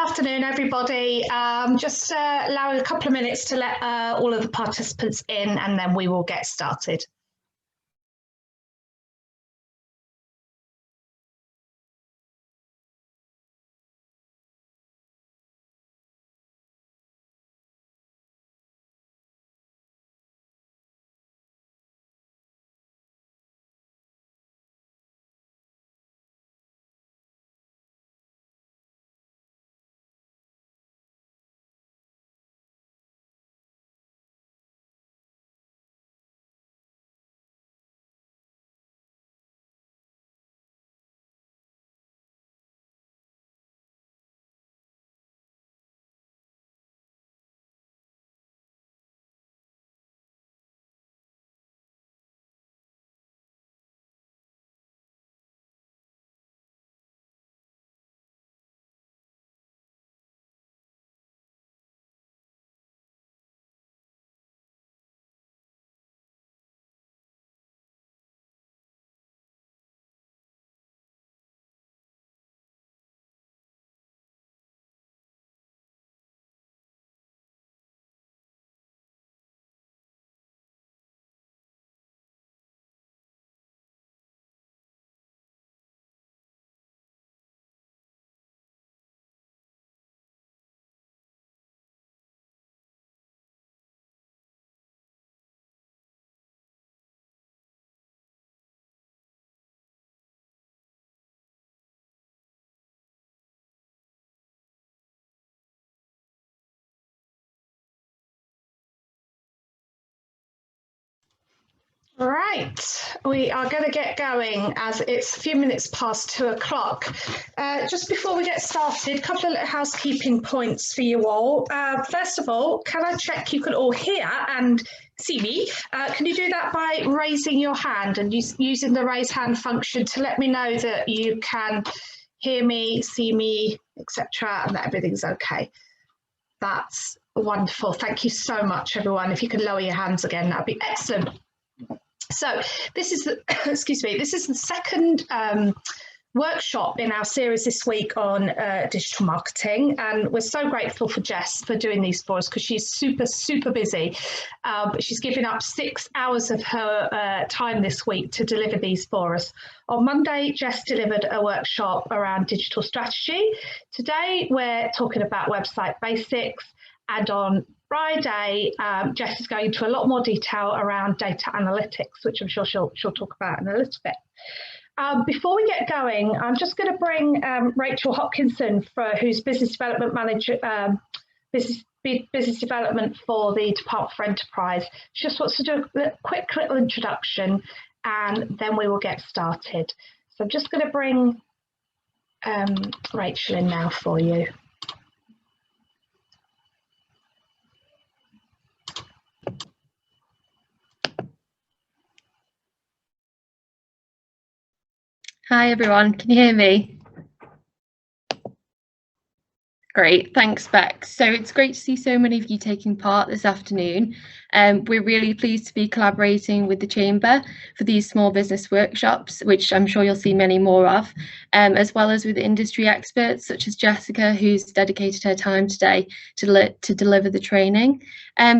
afternoon, everybody. Just allowing a couple of minutes to let all of the participants in, and then we will get started. Right, we are going to get going as it's a few minutes past 2 o'clock. Just before we get started, a couple of little housekeeping points for you all. First of all, can I check you can all hear and see me? Can you do that by raising your hand and using the raise hand function to let me know that you can hear me, see me, etc., and that everything's okay? That's wonderful. Thank you so much, everyone. If you could lower your hands again, that'd be excellent. So this is the, excuse me, this is the second workshop in our series this week on digital marketing, and we're so grateful for Jess for doing these for us because she's super busy, but she's given up 6 hours of her time this week to deliver these for us. On Monday, Jess delivered a workshop around digital strategy. Today, we're talking about website basics, and on Friday, Jess is going into a lot more detail around data analytics, which I'm sure she'll talk about in a little bit. Before we get going, I'm just going to bring Rachel Hopkinson, who's Business Development Manager, Business Development for the Department for Enterprise. She just wants to do a quick little introduction, and then we will get started. So I'm just going to bring Rachel in now for you. Hi everyone, can you hear me? Great, thanks Bex. So it's great to see so many of you taking part this afternoon. We're really pleased to be collaborating with the Chamber for these small business workshops, which I'm sure you'll see many more of, as well as with industry experts such as Jessica, who's dedicated her time today to deliver the training.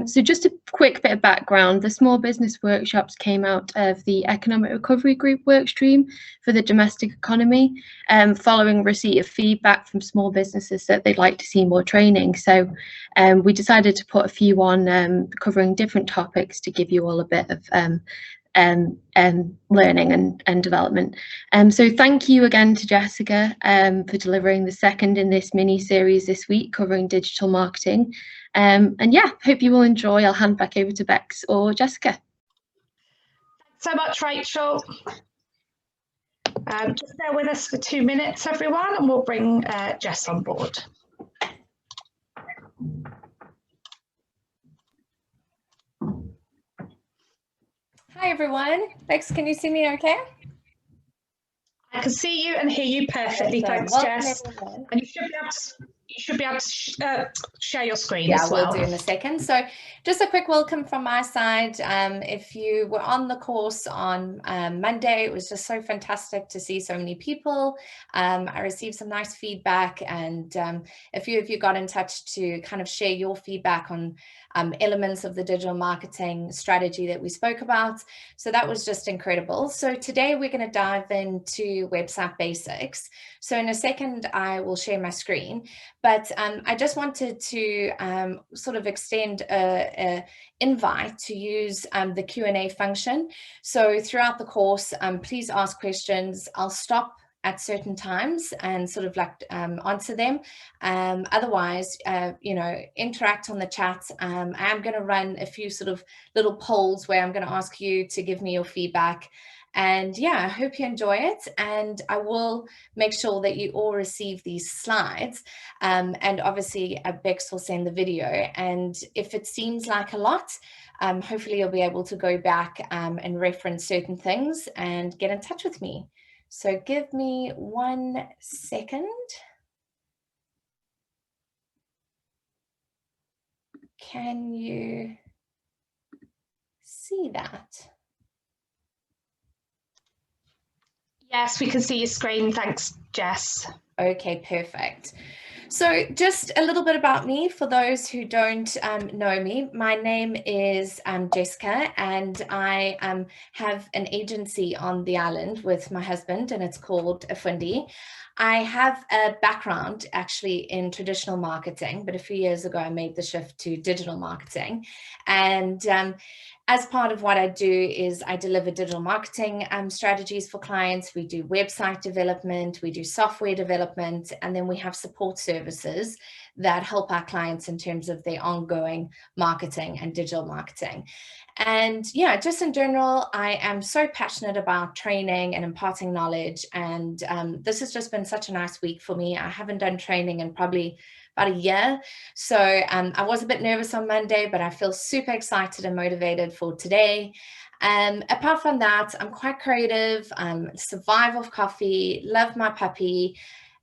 So just a quick bit of background, the small business workshops came out of the Economic Recovery Group workstream for the domestic economy, following receipt of feedback from small businesses that they'd like to see more training. So we decided to put a few on covering different topics to give you all a bit of learning and development. So thank you again to Jessica for delivering the second in this mini series this week covering digital marketing. And yeah, hope you will enjoy. I'll hand back over to Bex or Jessica. Thanks so much, Rachel. Just bear with us for 2 minutes, everyone, and we'll bring Jess on board. Hi, everyone. Bex, can you see me okay? I can see you and hear you perfectly, thanks, Jess. And You should be able to share your screen Yeah, as well. we'll do in a second. So just a quick welcome from my side. If you were on the course on Monday, it was just so fantastic to see so many people. I received some nice feedback, and a few of you got in touch to kind of share your feedback on elements of the digital marketing strategy that we spoke about. So that was just incredible. So today we're going to dive into website basics. So in a second, I will share my screen, but I just wanted to sort of extend an invite to use the Q&A function. So throughout the course, please ask questions. I'll stop at certain times and sort of like answer them. Otherwise, you know, interact on the chat. I'm going to run a few sort of little polls where I'm going to ask you to give me your feedback. And yeah, I hope you enjoy it. And I will make sure that you all receive these slides. And obviously, Bex will send the video. And if it seems like a lot, hopefully you'll be able to go back and reference certain things and get in touch with me. So give me 1 second. Can you see that? Yes, we can see your screen. Thanks, Jess. Okay, perfect. So just a little bit about me for those who don't know me. My name is Jessica, and I have an agency on the island with my husband, and it's called Afundi. I have a background actually in traditional marketing, but a few years ago I made the shift to digital marketing. And as part of what I do is I deliver digital marketing strategies for clients. We do website development, we do software development, and then we have support services that help our clients in terms of their ongoing marketing and digital marketing. And yeah, just in general, I am so passionate about training and imparting knowledge. And this has just been such a nice week for me. I haven't done training in probably about a year. So I was a bit nervous on Monday, but I feel super excited and motivated for today. Apart from that, I'm quite creative, survive off coffee, love my puppy,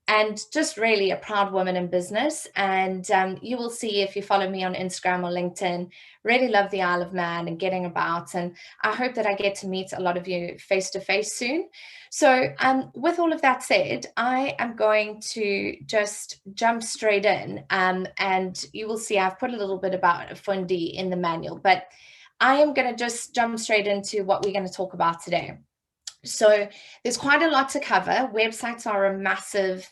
and just really a proud woman in business. And you will see if you follow me on Instagram or LinkedIn, really love the Isle of Man and getting about. And I hope that I get to meet a lot of you face to face soon. So with all of that said, I am going to just jump straight in. And you will see I've put a little bit about Afundi in the manual, but I am going to just jump straight into what we're going to talk about today. So there's quite a lot to cover. Websites are a massive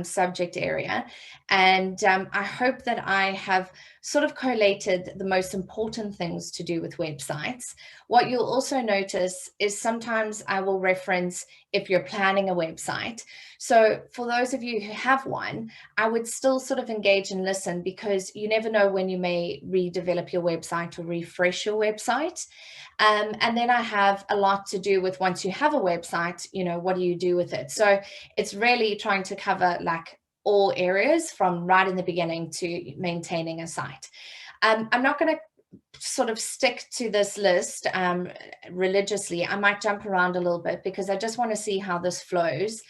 subject area. And I hope that I have sort of collated the most important things to do with websites. What you'll also notice is sometimes I will reference if you're planning a website. So for those of you who have one, I would still sort of engage and listen, because you never know when you may redevelop your website or refresh your website. And then I have a lot to do with once you have a website, you know, what do you do with it? So it's really trying to cover like all areas from right in the beginning to maintaining a site. I'm not going to sort of stick to this list religiously. I might jump around a little bit because I just want to see how this flows.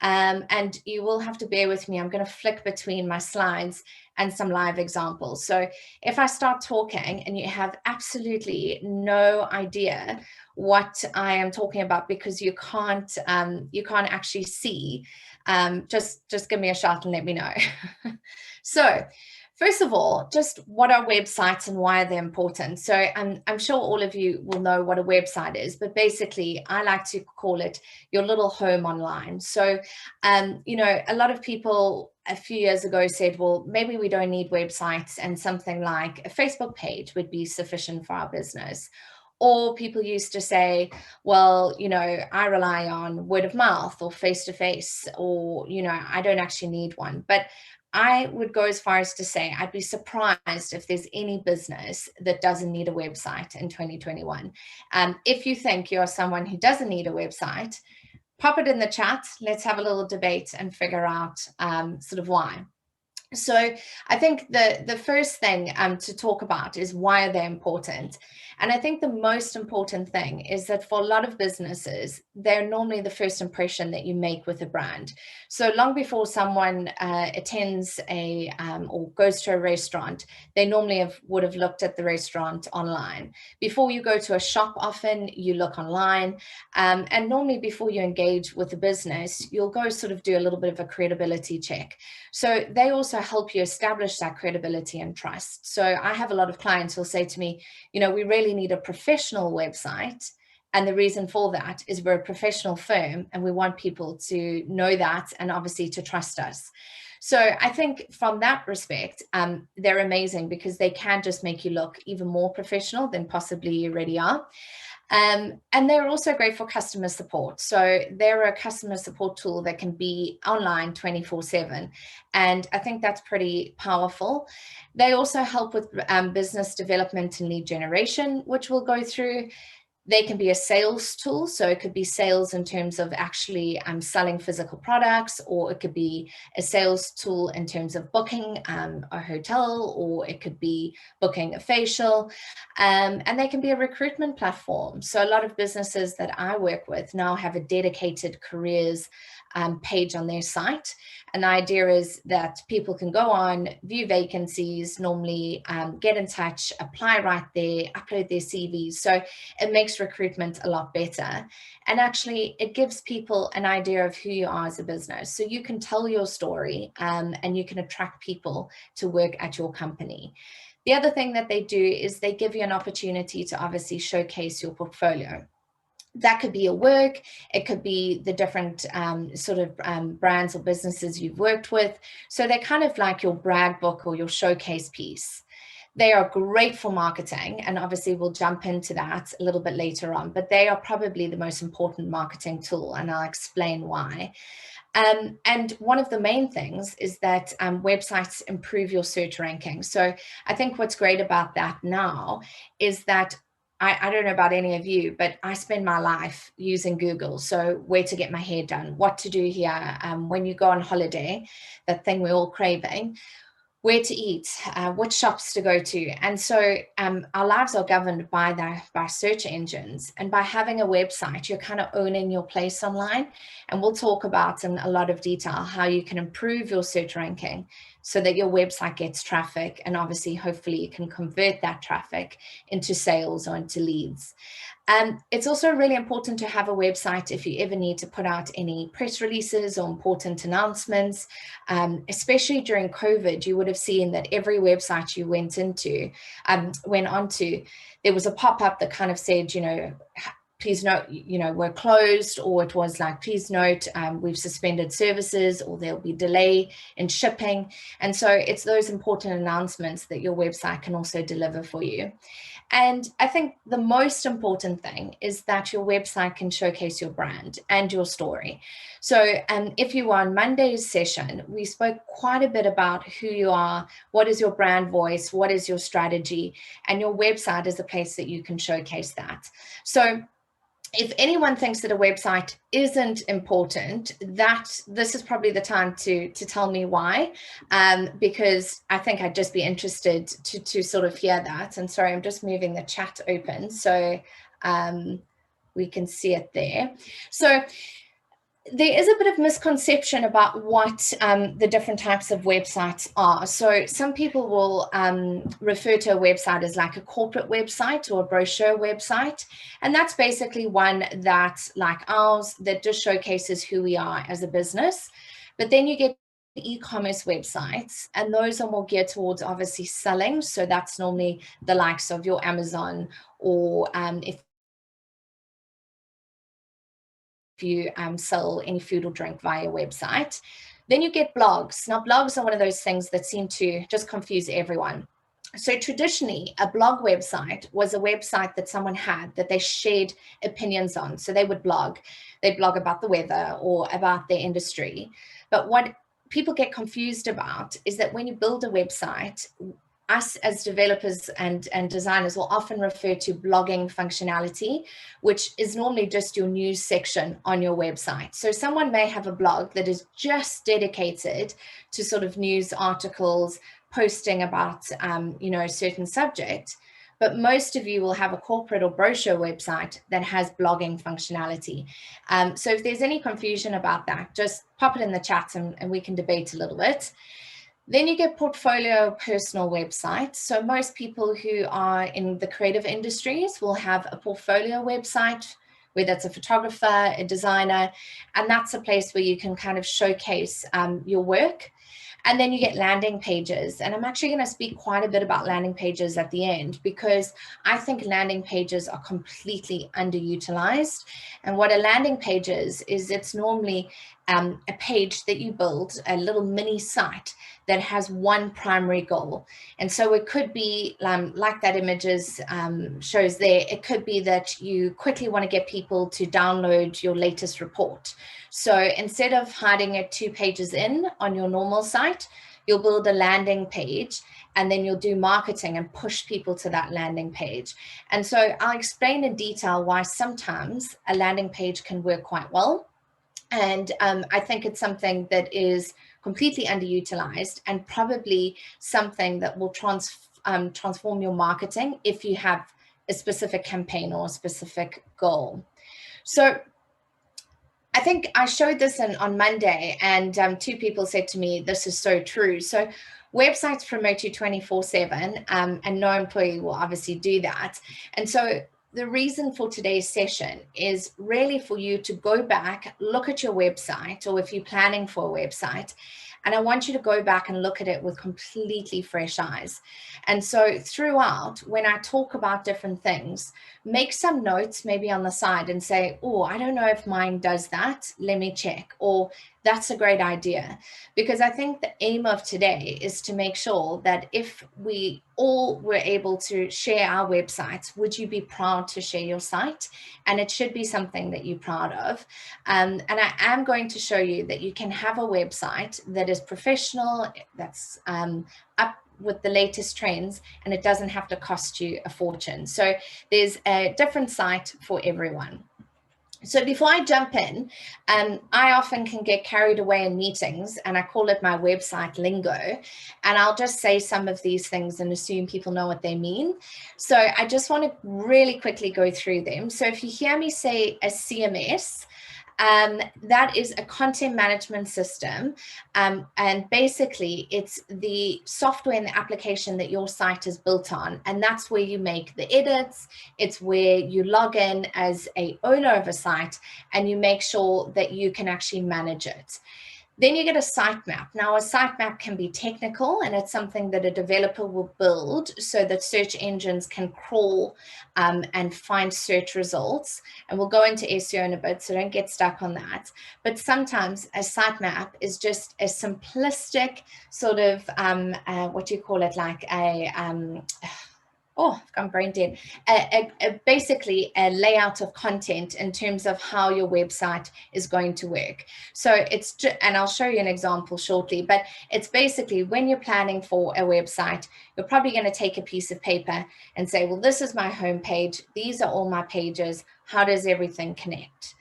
And you will have to bear with me. I'm going to flick between my slides and some live examples. So if I start talking and you have absolutely no idea what I am talking about because you can't actually see, just give me a shout and let me know. So first of all, just what are websites and why are they important? So I'm sure all of you will know what a website is, but basically I like to call it your little home online. So, you know, a lot of people a few years ago said, well, maybe we don't need websites and something like a Facebook page would be sufficient for our business. Or people used to say, well, you know, I rely on word of mouth or face-to-face, or, you know, I don't actually need one. But I would go as far as to say I'd be surprised if there's any business that doesn't need a website in 2021. If you think you're someone who doesn't need a website, pop it in the chat. Let's have a little debate and figure out sort of why. So I think the first thing to talk about is why are they important? And I think the most important thing is that for a lot of businesses, they're normally the first impression that you make with a brand. So long before someone attends or goes to a restaurant, they normally would have looked at the restaurant online. Before you go to a shop, often you look online. And normally before you engage with the business, you'll go sort of do a little bit of a credibility check. So they also help you establish that credibility and trust. So I have a lot of clients who'll say to me, we really need a professional website. And the reason for that is we're a professional firm and we want people to know that and obviously to trust us. So I think from that respect, they're amazing because they can just make you look even more professional than possibly you already are. And they're also great for customer support. So they're a customer support tool that can be online 24/7. And I think that's pretty powerful. They also help with business development and lead generation, which we'll go through. They can be a sales tool. So it could be sales in terms of actually selling physical products, or it could be a sales tool in terms of booking a hotel, or it could be booking a facial. And they can be a recruitment platform. So a lot of businesses that I work with now have a dedicated careers page on their site. And the idea is that people can go on, view vacancies, normally get in touch, apply right there, upload their CVs. So it makes recruitment a lot better. And actually, it gives people an idea of who you are as a business. So you can tell your story and you can attract people to work at your company. The other thing that they do is they give you an opportunity to obviously showcase your portfolio. That could be your work, it could be the different brands or businesses you've worked with. So they're kind of like your brag book or your showcase piece. They are great for marketing, and obviously we'll jump into that a little bit later on, but they are probably the most important marketing tool, and I'll explain why. And one of the main things is that websites improve your search ranking. So I think what's great about that now is that I don't know about any of you, but I spend my life using Google. So where to get my hair done, what to do here, when you go on holiday, that thing we're all craving, where to eat, what shops to go to. And so our lives are governed by search engines. And by having a website, you're kind of owning your place online. And we'll talk about in a lot of detail how you can improve your search ranking so that your website gets traffic. And obviously, hopefully, you can convert that traffic into sales or into leads. It's also really important to have a website if you ever need to put out any press releases or important announcements. Especially during COVID, you would have seen that every website you went onto, there was a pop-up that kind of said, please note, we're closed, or it was like, please note, we've suspended services, or there'll be delay in shipping. And so it's those important announcements that your website can also deliver for you. And I think the most important thing is that your website can showcase your brand and your story. So if you were on Monday's session, we spoke quite a bit about who you are, what is your brand voice, what is your strategy, and your website is a place that you can showcase that. So if anyone thinks that a website isn't important, this is probably the time to tell me why, because I think I'd just be interested to sort of hear that. And sorry, I'm just moving the chat open so we can see it there. So there is a bit of misconception about what the different types of websites are. So some people will refer to a website as like a corporate website or a brochure website. And that's basically one that's like ours that just showcases who we are as a business. But then you get e-commerce websites, and those are more geared towards obviously selling. So that's normally the likes of your Amazon, or if you sell any food or drink via your website. Then you get blogs. Now, blogs are one of those things that seem to just confuse everyone. So traditionally, a blog website was a website that someone had that they shared opinions on. So they would blog. They'd blog about the weather or about their industry. But what people get confused about is that when you build a website, us as developers and designers will often refer to blogging functionality, which is normally just your news section on your website. So someone may have a blog that is just dedicated to sort of news articles, posting about, you know, a certain subject. But most of you will have a corporate or brochure website that has blogging functionality. So if there's any confusion about that, just pop it in the chat and we can debate a little bit. Then you get portfolio personal websites. So most people who are in the creative industries will have a portfolio website, whether it's a photographer, a designer, and that's a place where you can kind of showcase your work. And then you get landing pages. And I'm actually going to speak quite a bit about landing pages at the end, because I think landing pages are completely underutilized. And what a landing page is it's normally a page that you build, a little mini site that has one primary goal. And so it could be like that images shows there, it could be that you quickly want to get people to download your latest report. So instead of hiding it 2 pages in on your normal site, you'll build a landing page and then you'll do marketing and push people to that landing page. And so I'll explain in detail why sometimes a landing page can work quite well. And I think it's something that is completely underutilized and probably something that will transform your marketing if you have a specific campaign or a specific goal. So I think I showed this on Monday, and 2 people said to me, this is so true. So websites promote you 24/7, and no employee will obviously do that. And so the reason for today's session is really for you to go back, look at your website, or if you're planning for a website, and I want you to go back and look at it with completely fresh eyes. And so throughout, when I talk about different things, make some notes maybe on the side and say, oh, I don't know if mine does that. Let me check. Or that's a great idea. Because I think the aim of today is to make sure that if we all were able to share our websites, would you be proud to share your site? And it should be something that you're proud of. And I am going to show you that you can have a website that is professional, that's up with the latest trends, and it doesn't have to cost you a fortune. So there's a different site for everyone. So before I jump in, I often can get carried away in meetings, and I call it my website lingo. And I'll just say some of these things and assume people know what they mean. So I just want to really quickly go through them. So if you hear me say a CMS, that is a content management system. And basically it's the software and the application that your site is built on. And that's where you make the edits. It's where you log in as a owner of a site and you make sure that you can actually manage it. Then you get a sitemap. Now, a sitemap can be technical, and it's something that a developer will build so that search engines can crawl and find search results. And we'll go into SEO in a bit, so don't get stuck on that. But sometimes a sitemap is just a simplistic sort of, what do you call it, like a, oh, I've gone brain dead. Basically a layout of content in terms of how your website is going to work. So it's, and I'll show you an example shortly, but it's basically when you're planning for a website, you're probably going to take a piece of paper and say, well, this is my home page. These are all my pages. How does everything connect?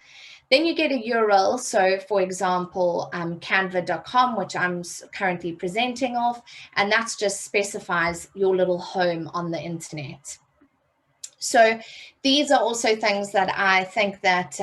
Then you get a URL. So for example, canva.com, which I'm currently presenting off, and that just specifies your little home on the internet. So these are also things that I think that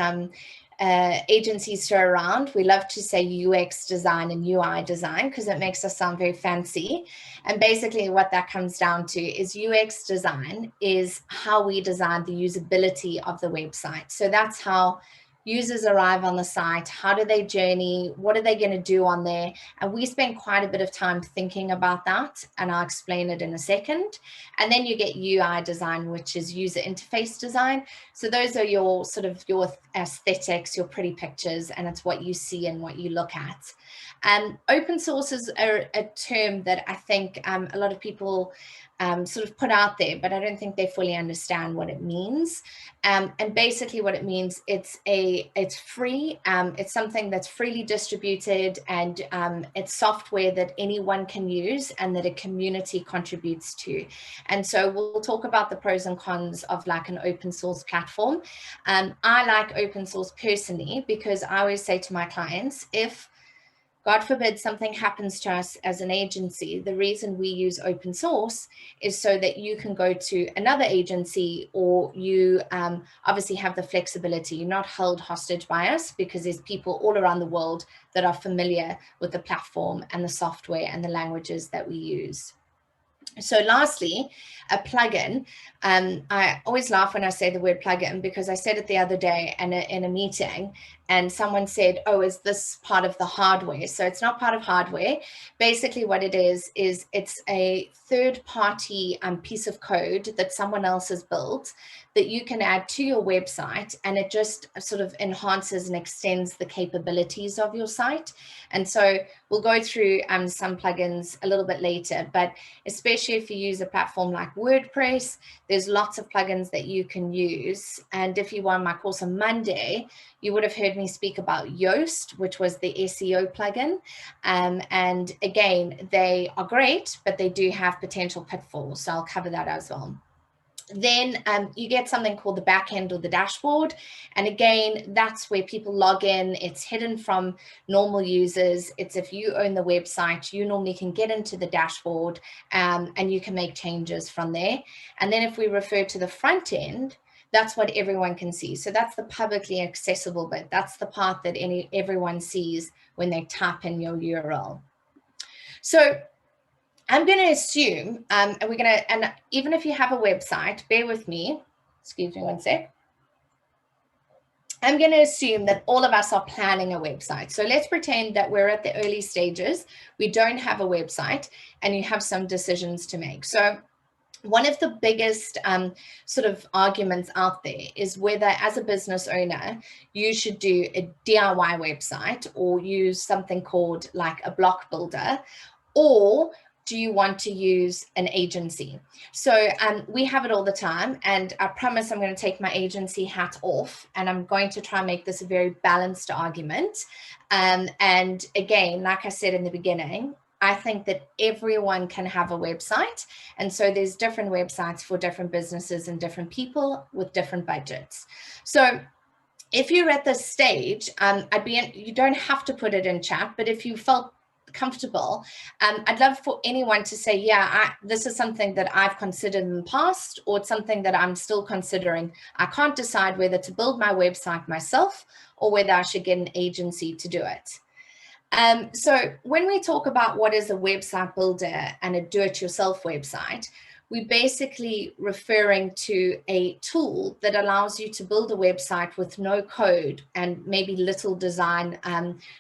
agencies throw around. We love to say UX design and UI design because it makes us sound very fancy. And basically what that comes down to is UX design is how we design the usability of the website. So that's how users arrive on the site. How do they journey? What are they going to do on there? And we spend quite a bit of time thinking about that, and I'll explain it in a second. And then you get UI design, which is user interface design. So those are your sort of your aesthetics, your pretty pictures, and it's what you see and what you look at. Open source is a term that I think a lot of people sort of put out there, but I don't think they fully understand what it means. And basically what it means, it's free, it's something that's freely distributed, and it's software that anyone can use and that a community contributes to. And so we'll talk about the pros and cons of like an open source platform. I like open source personally because I always say to my clients, if God forbid something happens to us as an agency, the reason we use open source is so that you can go to another agency, or you obviously have the flexibility. You're not held hostage by us, because there's people all around the world that are familiar with the platform and the software and the languages that we use. So lastly, a plugin. I always laugh when I say the word plugin, because I said it the other day in a meeting, and someone said, oh, is this part of the hardware? So it's not part of hardware. Basically what it is it's a third-party piece of code that someone else has built that you can add to your website, and it just sort of enhances and extends the capabilities of your site. And so we'll go through some plugins a little bit later, but especially if you use a platform like WordPress, there's lots of plugins that you can use. And if you were on my course on Monday, you would have heard me speak about Yoast, which was the SEO plugin. And again, they are great, but they do have potential pitfalls. So I'll cover that as well. Then you get something called the backend or the dashboard. And again, that's where people log in. It's hidden from normal users. It's if you own the website, you normally can get into the dashboard and you can make changes from there. And then if we refer to the front end, that's what everyone can see. So that's the publicly accessible bit. That's the part that everyone sees when they type in your URL. So I'm going to assume, and even if you have a website, bear with me, excuse me one sec. I'm going to assume that all of us are planning a website. So let's pretend that we're at the early stages. We don't have a website and you have some decisions to make. So one of the biggest sort of arguments out there is whether, as a business owner, you should do a DIY website or use something called like a block builder, or do you want to use an agency? So we have it all the time, and I promise I'm going to take my agency hat off, and I'm going to try and make this a very balanced argument. And again, like I said in the beginning, I think that everyone can have a website. And so there's different websites for different businesses and different people with different budgets. So if you're at this stage, you don't have to put it in chat, but if you felt comfortable, I'd love for anyone to say, yeah, this is something that I've considered in the past, or it's something that I'm still considering. I can't decide whether to build my website myself or whether I should get an agency to do it. So when we talk about what is a website builder and a do-it-yourself website, we're basically referring to a tool that allows you to build a website with no code and maybe little design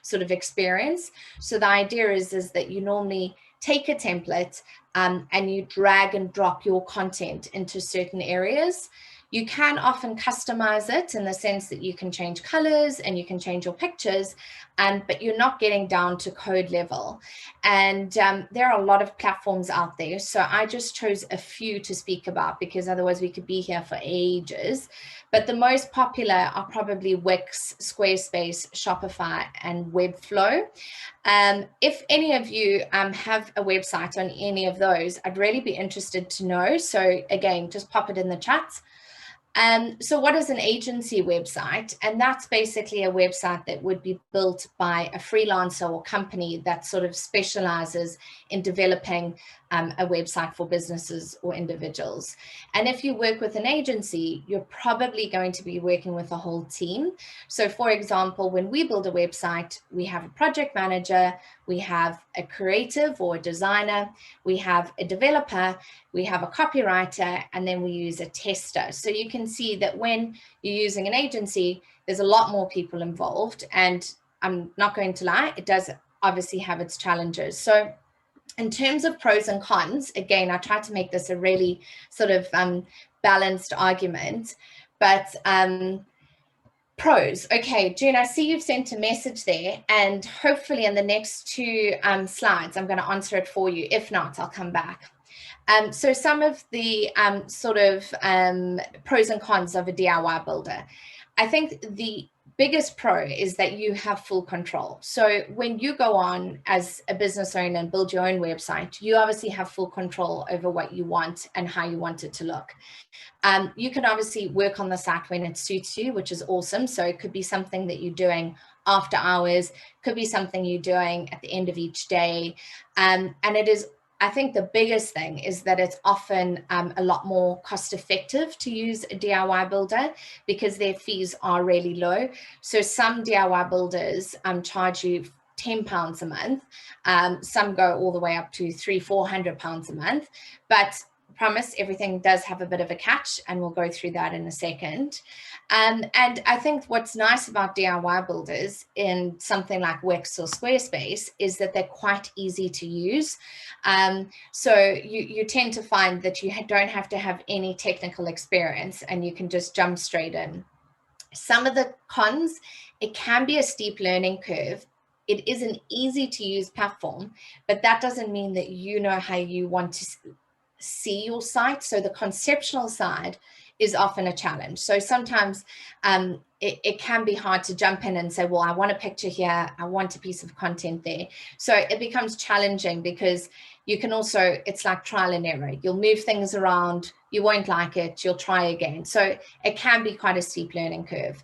sort of experience. So the idea is that you normally take a template and you drag and drop your content into certain areas. You can often customize it in the sense that you can change colors and you can change your pictures, but you're not getting down to code level. And there are a lot of platforms out there. So I just chose a few to speak about, because otherwise we could be here for ages. But the most popular are probably Wix, Squarespace, Shopify, and Webflow. If any of you have a website on any of those, I'd really be interested to know. So again, just pop it in the chat. So what is an agency website? And that's basically a website that would be built by a freelancer or company that sort of specializes in developing a website for businesses or individuals. And if you work with an agency, you're probably going to be working with a whole team. So for example, when we build a website, we have a project manager, we have a creative or a designer, we have a developer, we have a copywriter, and then we use a tester. So you can see that when you're using an agency, there's a lot more people involved. And I'm not going to lie, it does obviously have its challenges. So in terms of pros and cons, again, I tried to make this a really sort of balanced argument, but Pros. Okay, June, I see you've sent a message there, and hopefully in the next two slides, I'm going to answer it for you. If not, I'll come back. So some of the pros and cons of a DIY builder. I think the biggest pro is that you have full control. So when you go on as a business owner and build your own website, you obviously have full control over what you want and how you want it to look. You can obviously work on the site when it suits you, which is awesome. So it could be something that you're doing after hours, could be something you're doing at the end of each day. And it is, I think the biggest thing is that it's often a lot more cost effective to use a DIY builder because their fees are really low. So some DIY builders charge you £10 a month. Some go all the way up to £300-400 a month, but promise everything does have a bit of a catch, and we'll go through that in a second. And I think what's nice about DIY builders in something like Wix or Squarespace is that they're quite easy to use. So you tend to find that you don't have to have any technical experience and you can just jump straight in. Some of the cons, it can be a steep learning curve. It is an easy to use platform, but that doesn't mean that you know how you want to see your site. So the conceptual side is often a challenge. So sometimes it can be hard to jump in and say, well, I want a picture here, I want a piece of content there. So it becomes challenging because you can also, it's like trial and error. You'll move things around, you won't like it, you'll try again. So it can be quite a steep learning curve.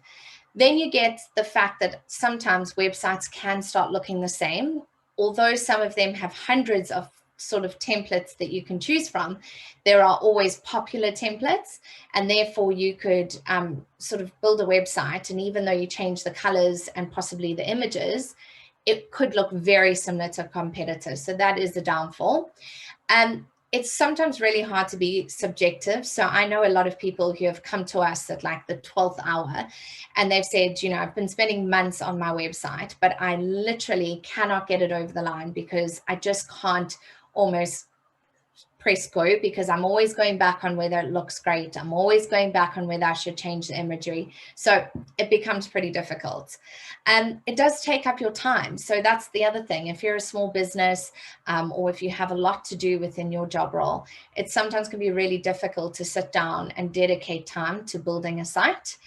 Then you get the fact that sometimes websites can start looking the same, although some of them have hundreds of sort of templates that you can choose from. There are always popular templates, and therefore you could sort of build a website, and even though you change the colors and possibly the images, it could look very similar to competitors. So that is the downfall. And it's sometimes really hard to be subjective. So I know a lot of people who have come to us at like the 12th hour and they've said, you know, I've been spending months on my website, but I literally cannot get it over the line because I just can't almost press go, because I'm always going back on whether it looks great. I'm always going back on whether I should change the imagery. So it becomes pretty difficult. It does take up your time. So that's the other thing. If you're a small business or if you have a lot to do within your job role, it sometimes can be really difficult to sit down and dedicate time to building a site.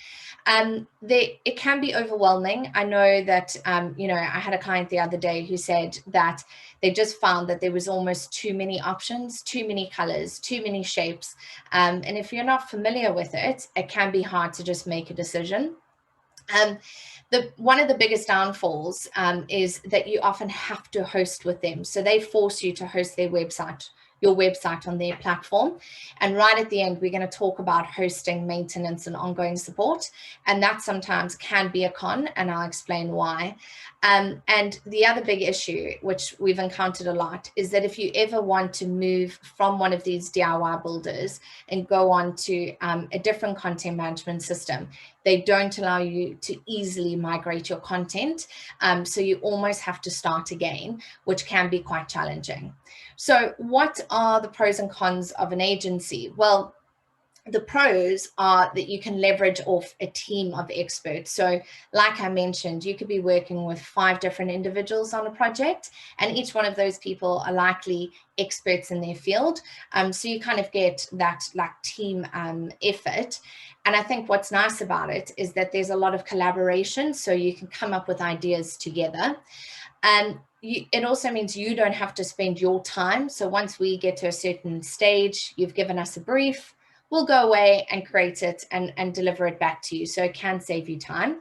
It can be overwhelming. I know that, you know, I had a client the other day who said that they just found that there was almost too many options, too many colors, too many shapes. And if you're not familiar with it, it can be hard to just make a decision. One of the biggest downfalls is that you often have to host with them. So they force you to host their website, your website on their platform. And right at the end, we're going to talk about hosting, maintenance, and ongoing support. And that sometimes can be a con, and I'll explain why. And the other big issue, which we've encountered a lot, is that if you ever want to move from one of these DIY builders and go on to a different content management system, they don't allow you to easily migrate your content. So you almost have to start again, which can be quite challenging. So what are the pros and cons of an agency? Well, the pros are that you can leverage off a team of experts. So like I mentioned, you could be working with 5 different individuals on a project, and each one of those people are likely experts in their field. So you kind of get that like team effort. And I think what's nice about it is that there's a lot of collaboration, so you can come up with ideas together. It also means you don't have to spend your time. So once we get to a certain stage, you've given us a brief, we'll go away and create it and deliver it back to you. So it can save you time.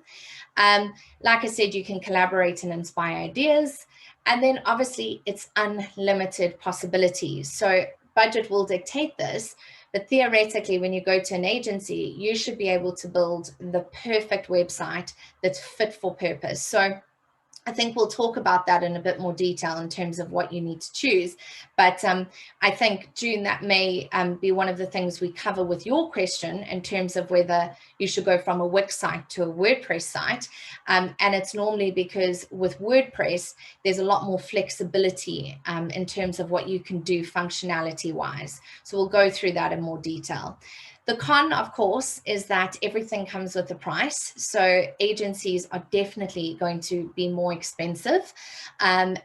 Like I said, you can collaborate and inspire ideas. And then obviously it's unlimited possibilities. So budget will dictate this, but theoretically, when you go to an agency, you should be able to build the perfect website that's fit for purpose. So I think we'll talk about that in a bit more detail in terms of what you need to choose. But I think, June, that may be one of the things we cover with your question in terms of whether you should go from a Wix site to a WordPress site. And it's normally because with WordPress, there's a lot more flexibility in terms of what you can do functionality-wise. So we'll go through that in more detail. The con, of course, is that everything comes with a price. So agencies are definitely going to be more expensive. And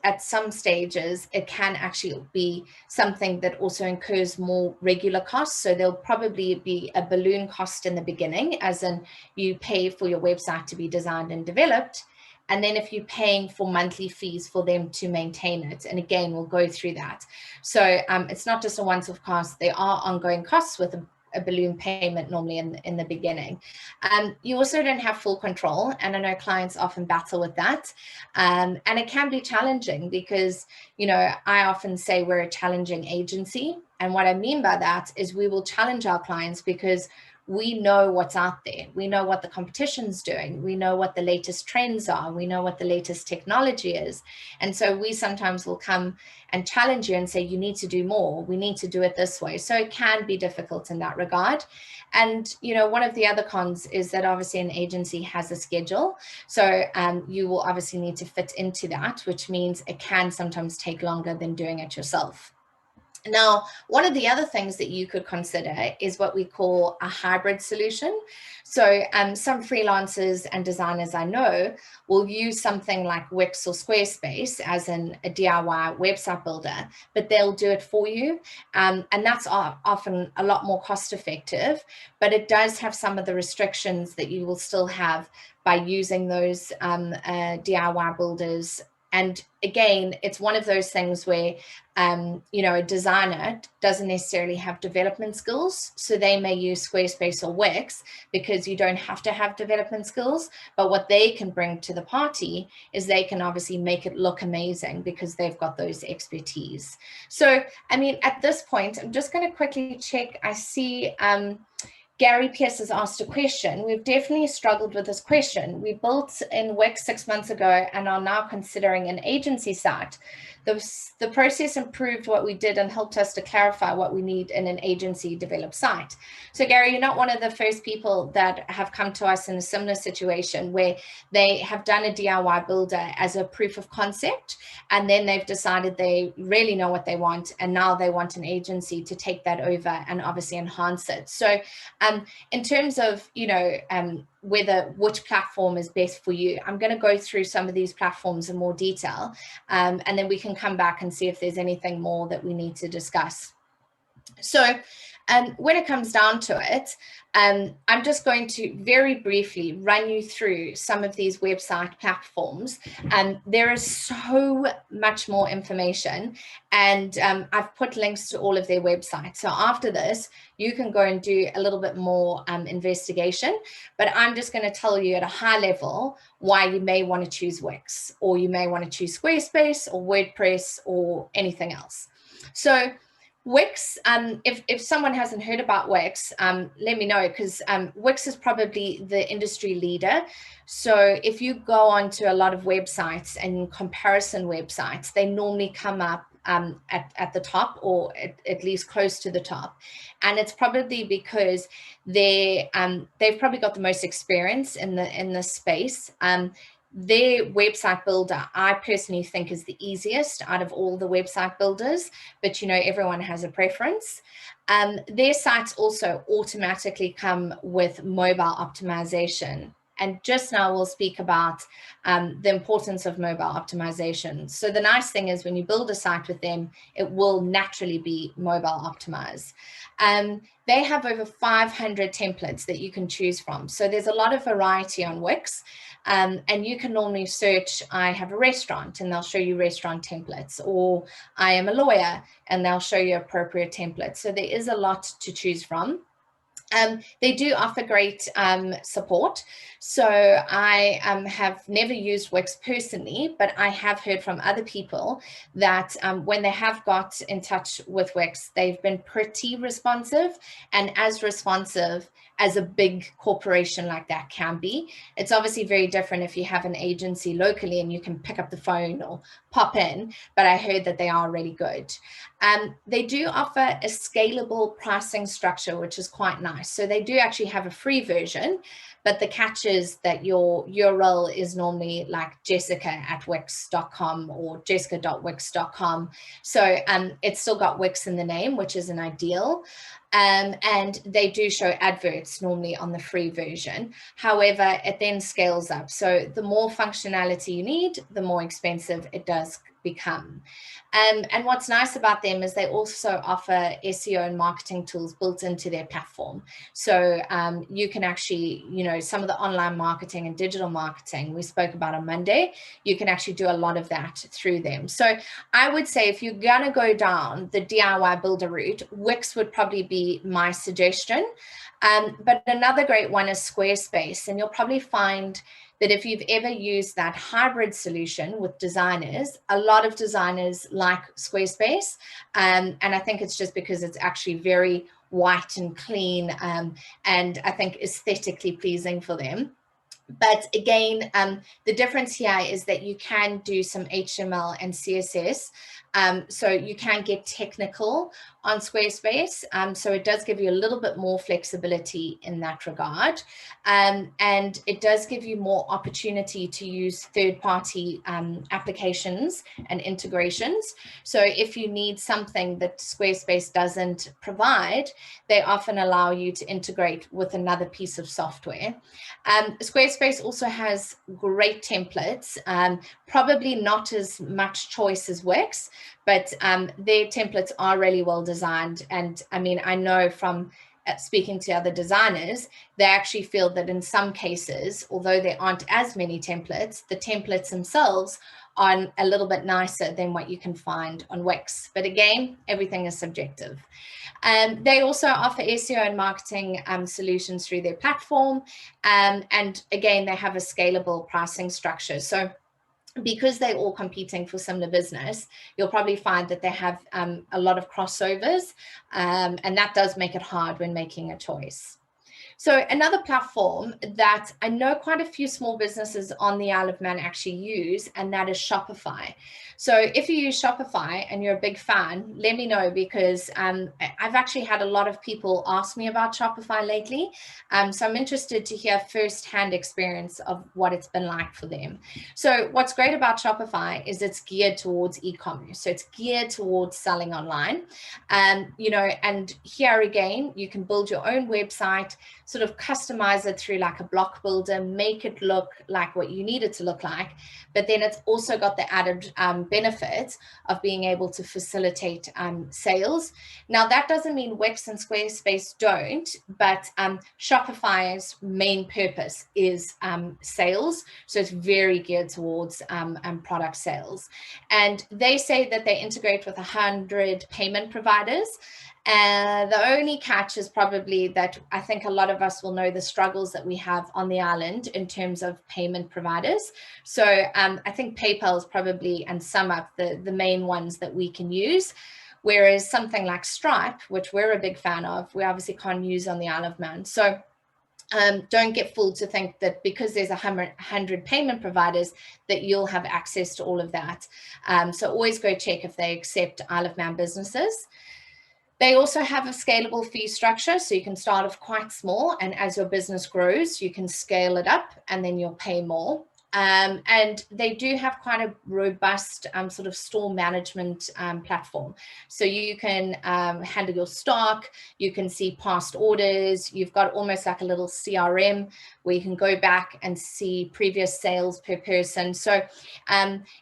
at some stages, it can actually be something that also incurs more regular costs. So there'll probably be a balloon cost in the beginning, as in you pay for your website to be designed and developed. And then if you're paying for monthly fees for them to maintain it, and again, we'll go through that. So it's not just a once-off cost. There are ongoing costs with a balloon payment normally in the beginning. You also don't have full control, and I know clients often battle with that. And it can be challenging because, you know, I often say we're a challenging agency. And what I mean by that is we will challenge our clients because we know what's out there. We know what the competition's doing. We know what the latest trends are. We know what the latest technology is. And so we sometimes will come and challenge you and say, you need to do more. We need to do it this way. So it can be difficult in that regard. And, you know, one of the other cons is that obviously an agency has a schedule. So you will obviously need to fit into that, which means it can sometimes take longer than doing it yourself. Now, one of the other things that you could consider is what we call a hybrid solution. So some freelancers and designers I know will use something like Wix or Squarespace as a DIY website builder, but they'll do it for you. And that's often a lot more cost effective, but it does have some of the restrictions that you will still have by using those DIY builders. And again, it's one of those things where, you know, a designer doesn't necessarily have development skills. So they may use Squarespace or Wix because you don't have to have development skills. But what they can bring to the party is they can obviously make it look amazing because they've got those expertise. So, I mean, at this point, I'm just going to quickly check. I see Gary Pierce has asked a question. We've definitely struggled with this question. We built in Wix 6 months ago and are now considering an agency site. The process improved what we did and helped us to clarify what we need in an agency developed site. So Gary, you're not one of the first people that have come to us in a similar situation where they have done a DIY builder as a proof of concept, and then they've decided they really know what they want, and now they want an agency to take that over and obviously enhance it. So in terms of, you know, which platform is best for you, I'm going to go through some of these platforms in more detail, and then we can come back and see if there's anything more that we need to discuss. So when it comes down to it, I'm just going to very briefly run you through some of these website platforms. There is so much more information, and I've put links to all of their websites. So after this, you can go and do a little bit more investigation, but I'm just going to tell you at a high level why you may want to choose Wix, or you may want to choose Squarespace or WordPress or anything else. So Wix, if someone hasn't heard about Wix, let me know, because Wix is probably the industry leader. So if you go onto a lot of websites and comparison websites, they normally come up at the top, or at least close to the top. And it's probably because they've probably got the most experience in the space. Their website builder, I personally think, is the easiest out of all the website builders, but you know, everyone has a preference. Their sites also automatically come with mobile optimization. And just now we'll speak about the importance of mobile optimization. So the nice thing is when you build a site with them, it will naturally be mobile optimized. They have over 500 templates that you can choose from. So there's a lot of variety on Wix. And you can normally search, I have a restaurant, and they'll show you restaurant templates, or I am a lawyer, and they'll show you appropriate templates. So there is a lot to choose from. They do offer great support. So I have never used Wix personally, but I have heard from other people that when they have got in touch with Wix, they've been pretty responsive, and as responsive as a big corporation like that can be. It's obviously very different if you have an agency locally and you can pick up the phone or pop in, but I heard that they are really good. They do offer a scalable pricing structure, which is quite nice. So they do actually have a free version, but the catch is that your URL is normally like jessica@wix.com or jessica.wix.com. So it's still got Wix in the name, which is an ideal. And they do show adverts normally on the free version. However, it then scales up. So the more functionality you need, the more expensive it does become. And what's nice about them is they also offer SEO and marketing tools built into their platform. So you can actually, some of the online marketing and digital marketing we spoke about on Monday, you can actually do a lot of that through them. So I would say if you're going to go down the DIY builder route, Wix would probably be my suggestion. But another great one is Squarespace. And you'll probably find that if you've ever used that hybrid solution with designers, a lot of designers like Squarespace. And I think it's just because it's actually very white and clean, and I think aesthetically pleasing for them. But again, the difference here is that you can do some HTML and CSS. So you can get technical on Squarespace. So it does give you a little bit more flexibility in that regard. And it does give you more opportunity to use third-party applications and integrations. So if you need something that Squarespace doesn't provide, they often allow you to integrate with another piece of software. Squarespace also has great templates, probably not as much choice as Wix, but their templates are really well designed. And I mean, I know from speaking to other designers, they actually feel that in some cases, although there aren't as many templates, the templates themselves are a little bit nicer than what you can find on Wix. But again, everything is subjective. They also offer SEO and marketing solutions through their platform. And again, they have a scalable pricing structure. So because they're all competing for similar business, you'll probably find that they have a lot of crossovers, and that does make it hard when making a choice. So another platform that I know quite a few small businesses on the Isle of Man actually use, and that is Shopify. So if you use Shopify and you're a big fan, let me know, because I've actually had a lot of people ask me about Shopify lately. So I'm interested to hear firsthand experience of what it's been like for them. So what's great about Shopify is it's geared towards e-commerce. So it's geared towards selling online. And here again, you can build your own website, sort of customize it through like a block builder, make it look like what you need it to look like. But then it's also got the added benefit of being able to facilitate sales. Now, that doesn't mean Wix and Squarespace don't, but Shopify's main purpose is sales. So it's very geared towards product sales. And they say that they integrate with 100 payment providers. The only catch is probably that I think a lot of us will know the struggles that we have on the island in terms of payment providers. So I think PayPal is probably, and SumUp, the main ones that we can use. Whereas something like Stripe, which we're a big fan of, we obviously can't use on the Isle of Man. So don't get fooled to think that because there's 100 payment providers that you'll have access to all of that. So always go check if they accept Isle of Man businesses. They also have a scalable fee structure, so you can start off quite small, and as your business grows, you can scale it up and then you'll pay more. And they do have quite a robust sort of store management platform. So you can handle your stock, you can see past orders, you've got almost like a little CRM where you can go back and see previous sales per person. So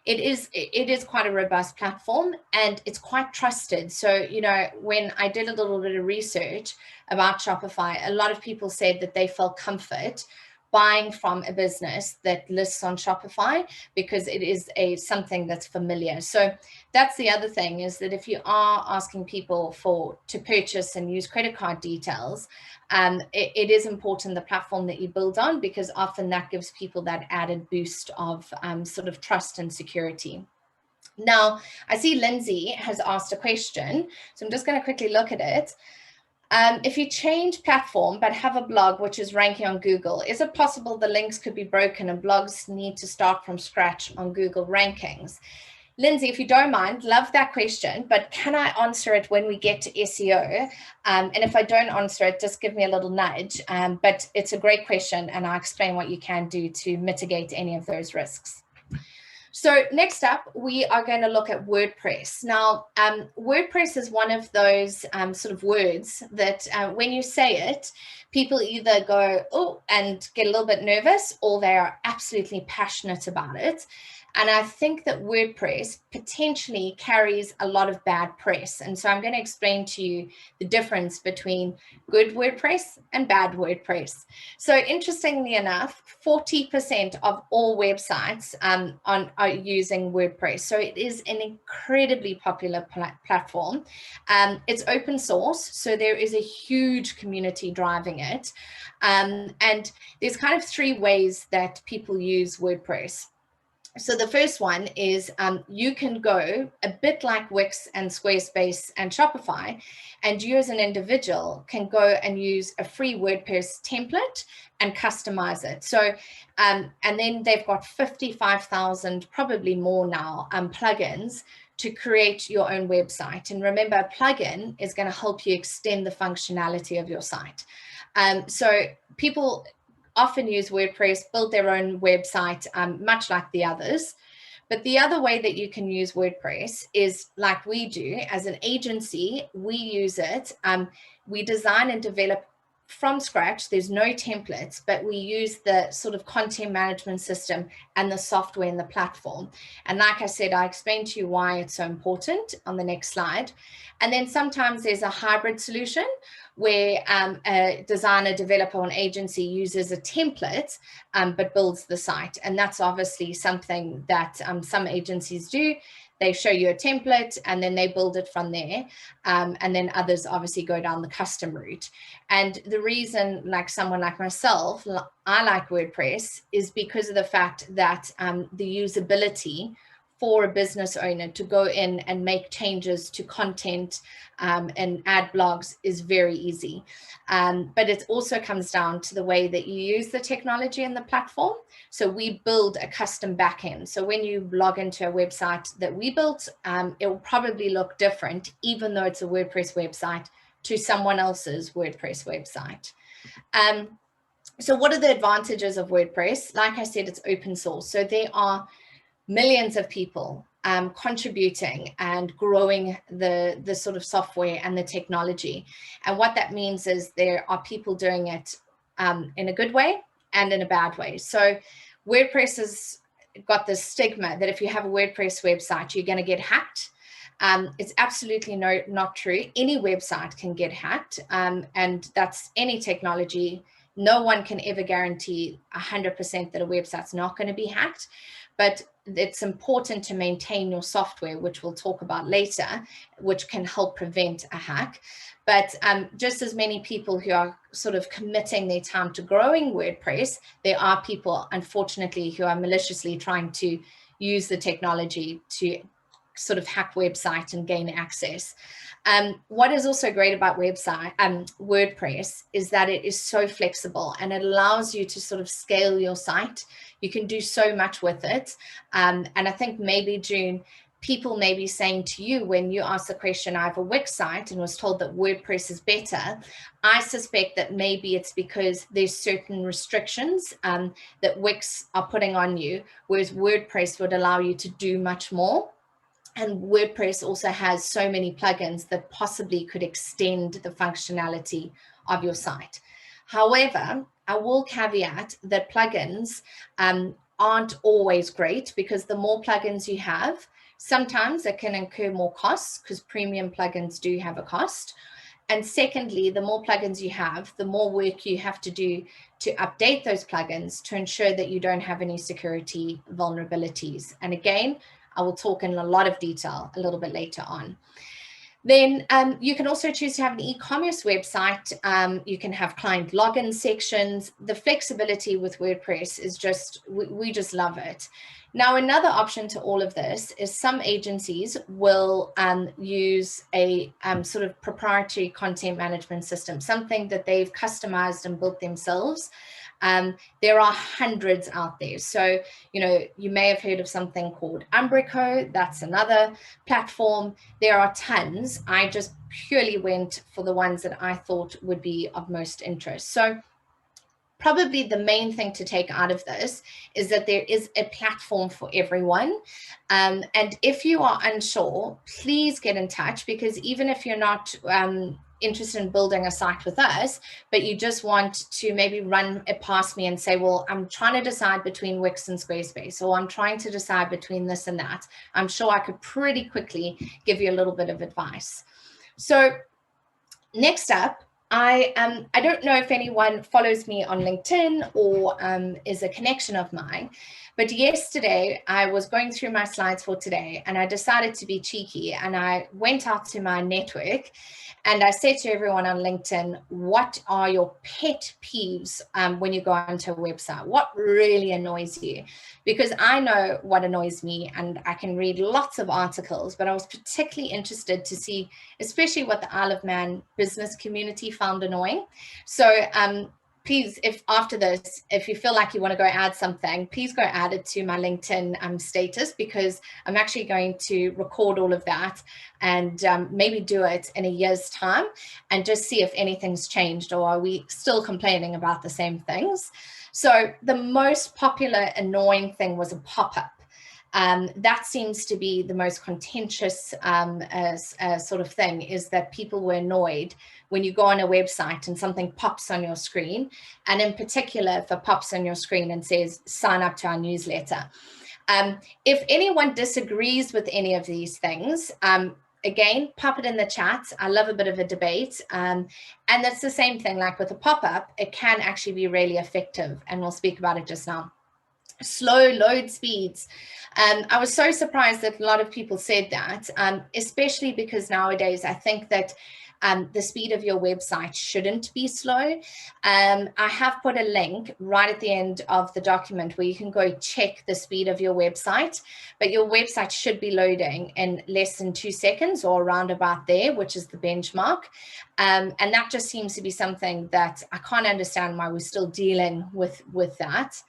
it is quite a robust platform, and it's quite trusted. So, when I did a little bit of research about Shopify, a lot of people said that they felt comfort buying from a business that lists on Shopify because it is something that's familiar. So that's the other thing, is that if you are asking people to purchase and use credit card details, it is important the platform that you build on, because often that gives people that added boost of sort of trust and security. Now, I see Lindsay has asked a question, so I'm just going to quickly look at it. If you change platform but have a blog which is ranking on Google, is it possible the links could be broken and blogs need to start from scratch on Google rankings? Lindsay, if you don't mind, love that question, but can I answer it when we get to SEO? And if I don't answer it, just give me a little nudge. But it's a great question, and I'll explain what you can do to mitigate any of those risks. So next up, we are going to look at WordPress. Now, WordPress is one of those sort of words that when you say it, people either go, oh, and get a little bit nervous, or they are absolutely passionate about it. And I think that WordPress potentially carries a lot of bad press. And so I'm going to explain to you the difference between good WordPress and bad WordPress. So interestingly enough, 40% of all websites are using WordPress. So it is an incredibly popular platform. It's open source, so there is a huge community driving it. And there's kind of three ways that people use WordPress. So the first one is you can go a bit like Wix and Squarespace and Shopify, and you as an individual can go and use a free WordPress template and customize it. So, and then they've got 55,000, probably more now, plugins to create your own website. And remember, a plugin is going to help you extend the functionality of your site. So people often use WordPress, build their own website, much like the others. But the other way that you can use WordPress is like we do as an agency. We use it. We design and develop from scratch. There's no templates, but we use the sort of content management system and the software in the platform. And like I said, I explained to you why it's so important on the next slide. And then sometimes there's a hybrid solution where a designer, developer, or an agency uses a template, but builds the site. And that's obviously something that some agencies do. They show you a template and then they build it from there. And then others obviously go down the custom route. And the reason, like someone like myself, I like WordPress is because of the fact that the usability for a business owner to go in and make changes to content and add blogs is very easy. But it also comes down to the way that you use the technology and the platform. So we build a custom backend. So when you log into a website that we built, it will probably look different, even though it's a WordPress website, to someone else's WordPress website. So what are the advantages of WordPress? Like I said, it's open source. So there are millions of people contributing and growing the sort of software and the technology. And what that means is there are people doing it in a good way and in a bad way. So WordPress has got this stigma that if you have a WordPress website, you're going to get hacked. It's absolutely not true. Any website can get hacked, and that's any technology. No one can ever guarantee 100% that a website's not going to be hacked. But it's important to maintain your software, which we'll talk about later, which can help prevent a hack. But just as many people who are sort of committing their time to growing WordPress, there are people, unfortunately, who are maliciously trying to use the technology to sort of hack website and gain access. What is also great about WordPress is that it is so flexible and it allows you to sort of scale your site. You can do so much with it. And I think maybe, June, people may be saying to you when you ask the question, I have a Wix site and was told that WordPress is better. I suspect that maybe it's because there's certain restrictions that Wix are putting on you, whereas WordPress would allow you to do much more. And WordPress also has so many plugins that possibly could extend the functionality of your site. However, I will caveat that plugins aren't always great, because the more plugins you have, sometimes it can incur more costs, because premium plugins do have a cost. And secondly, the more plugins you have, the more work you have to do to update those plugins to ensure that you don't have any security vulnerabilities. And again, I will talk in a lot of detail a little bit later on. Then you can also choose to have an e-commerce website. You can have client login sections. The flexibility with WordPress is just, we just love it. Now, another option to all of this is some agencies will use a sort of proprietary content management system, something that they've customized and built themselves. There are hundreds out there. So, you may have heard of something called Umbrico. That's another platform. There are tons. I just purely went for the ones that I thought would be of most interest. So probably the main thing to take out of this is that there is a platform for everyone. And if you are unsure, please get in touch, because even if you're not interested in building a site with us, but you just want to maybe run it past me and say, well, I'm trying to decide between Wix and Squarespace, or I'm trying to decide between this and that, I'm sure I could pretty quickly give you a little bit of advice. So next up, I don't know if anyone follows me on LinkedIn or is a connection of mine, but yesterday I was going through my slides for today and I decided to be cheeky, and I went out to my network and I said to everyone on LinkedIn, what are your pet peeves when you go onto a website? What really annoys you? Because I know what annoys me and I can read lots of articles, but I was particularly interested to see, especially what the Isle of Man business community found annoying. So please, if after this, if you feel like you want to go add something, please go add it to my LinkedIn status, because I'm actually going to record all of that and maybe do it in a year's time and just see if anything's changed, or are we still complaining about the same things. So the most popular annoying thing was a pop-up. That seems to be the most contentious sort of thing, is that people were annoyed when you go on a website and something pops on your screen, and in particular if it pops on your screen and says sign up to our newsletter. If anyone disagrees with any of these things, again, pop it in the chat. I love a bit of a debate. And that's the same thing, like with a pop-up, it can actually be really effective, and we'll speak about it just now. Slow load speeds. I was so surprised that a lot of people said that, especially because nowadays I think that the speed of your website shouldn't be slow. I have put a link right at the end of the document where you can go check the speed of your website, but your website should be loading in less than 2 seconds, or around about there, which is the benchmark. And that just seems to be something that I can't understand why we're still dealing with that.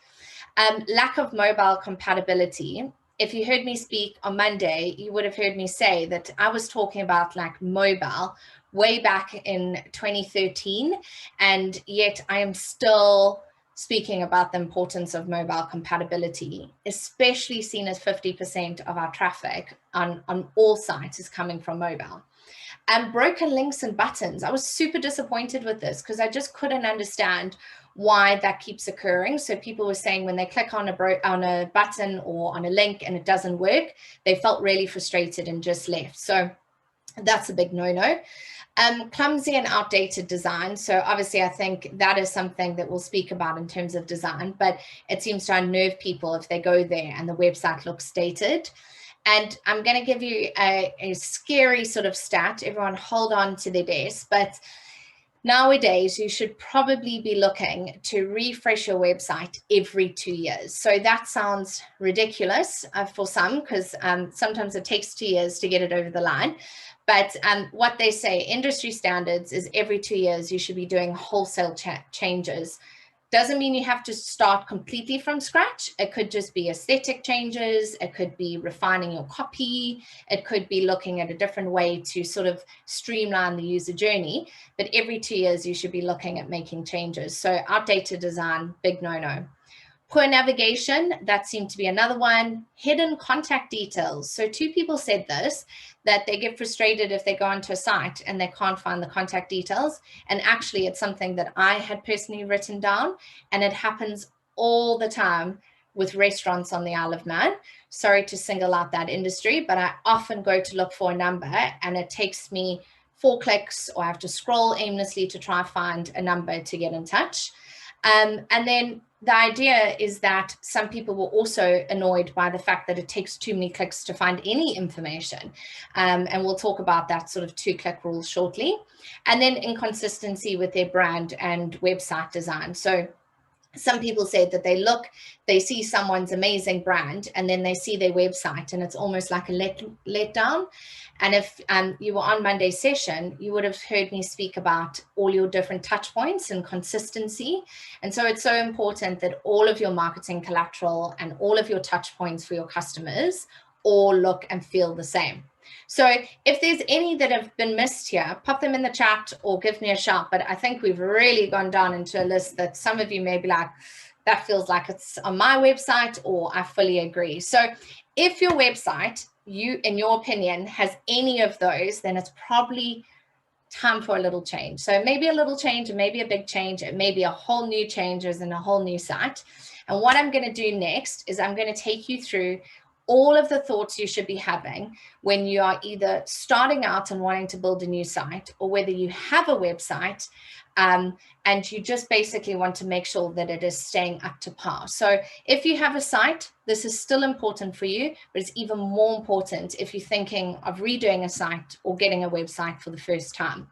Lack of mobile compatibility. If you heard me speak on Monday, you would have heard me say that I was talking about like mobile way back in 2013, and yet I am still speaking about the importance of mobile compatibility, especially seen as 50% of our traffic on all sites is coming from mobile. And broken links and buttons. I was super disappointed with this because I just couldn't understand why that keeps occurring. So people were saying when they click on a button or on a link and it doesn't work, they felt really frustrated and just left. So that's a big no-no. Clumsy and outdated design. So obviously I think that is something that we'll speak about in terms of design, but it seems to unnerve people if they go there and the website looks dated. And I'm going to give you a scary sort of stat. Everyone hold on to their desk, but nowadays you should probably be looking to refresh your website every 2 years. So that sounds ridiculous for some, because sometimes it takes 2 years to get it over the line. But what they say, industry standards is every 2 years you should be doing wholesale changes. Doesn't mean you have to start completely from scratch. It could just be aesthetic changes. It could be refining your copy. It could be looking at a different way to sort of streamline the user journey. But every 2 years, you should be looking at making changes. So outdated design, big no-no. Poor navigation, that seemed to be another one. Hidden contact details. So 2 people said this, that they get frustrated if they go onto a site and they can't find the contact details. And actually, it's something that I had personally written down, and it happens all the time with restaurants on the Isle of Man. Sorry to single out that industry, but I often go to look for a number and it takes me 4 clicks, or I have to scroll aimlessly to try and find a number to get in touch. And then the idea is that some people were also annoyed by the fact that it takes too many clicks to find any information. And we'll talk about that sort of 2-click rule shortly. And then inconsistency with their brand and website design. So some people said that they see someone's amazing brand and then they see their website and it's almost like a letdown. And if you were on Monday's session, you would have heard me speak about all your different touch points and consistency. And so it's so important that all of your marketing collateral and all of your touch points for your customers all look and feel the same. So if there's any that have been missed here, pop them in the chat or give me a shout. But I think we've really gone down into a list that some of you may be like, that feels like it's on my website, or I fully agree. So if your website, in your opinion, has any of those, then it's probably time for a little change. So maybe a little change, and maybe a big change, it may be a whole new changes and a whole new site. And what I'm going to do next is I'm going to take you through all of the thoughts you should be having when you are either starting out and wanting to build a new site, or whether you have a website and you just basically want to make sure that it is staying up to par. So if you have a site, this is still important for you, but it's even more important if you're thinking of redoing a site or getting a website for the first time.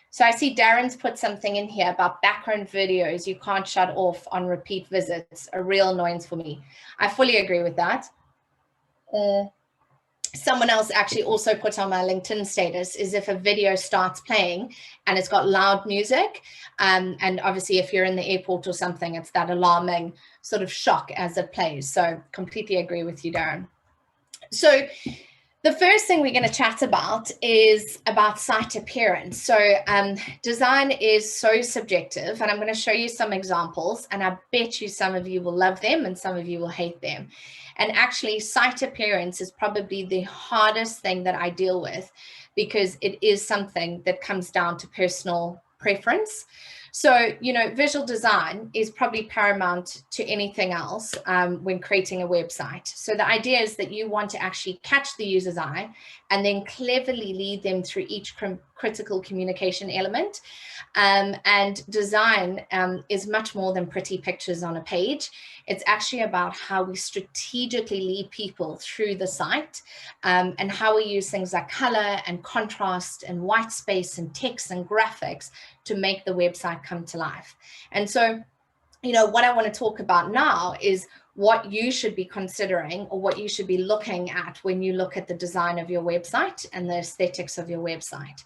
So I see Darren's put something in here about background videos you can't shut off on repeat visits, a real annoyance for me. I fully agree with that. Someone else actually also put on my LinkedIn status is if a video starts playing and it's got loud music, and obviously if you're in the airport or something, it's that alarming sort of shock as it plays. So completely agree with you, Darren. So the first thing we're going to chat about is about site appearance. So design is so subjective, and I'm going to show you some examples, and I bet you some of you will love them and some of you will hate them. And actually, site appearance is probably the hardest thing that I deal with, because it is something that comes down to personal preference. So, you know, visual design is probably paramount to anything else when creating a website. So the idea is that you want to actually catch the user's eye and then cleverly lead them through each critical communication element. And design is much more than pretty pictures on a page. It's actually about how we strategically lead people through the site, and how we use things like color and contrast and white space and text and graphics to make the website come to life. And so, you know, what I want to talk about now is what you should be considering, or what you should be looking at when you look at the design of your website and the aesthetics of your website.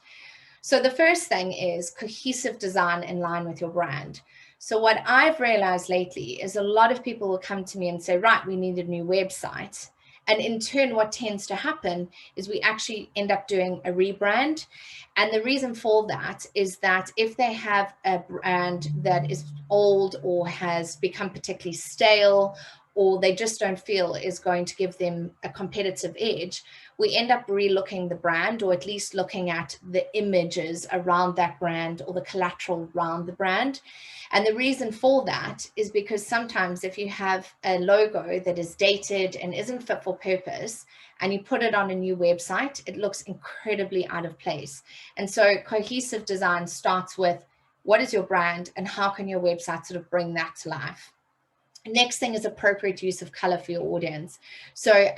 So the first thing is cohesive design in line with your brand. So what I've realized lately is a lot of people will come to me and say, right, we need a new website. And in turn, what tends to happen is we actually end up doing a rebrand. And the reason for that is that if they have a brand that is old or has become particularly stale, or they just don't feel is going to give them a competitive edge, we end up relooking the brand, or at least looking at the images around that brand or the collateral around the brand. And the reason for that is because sometimes if you have a logo that is dated and isn't fit for purpose, and you put it on a new website, it looks incredibly out of place. And so cohesive design starts with, what is your brand and how can your website sort of bring that to life? Next thing is appropriate use of color for your audience. So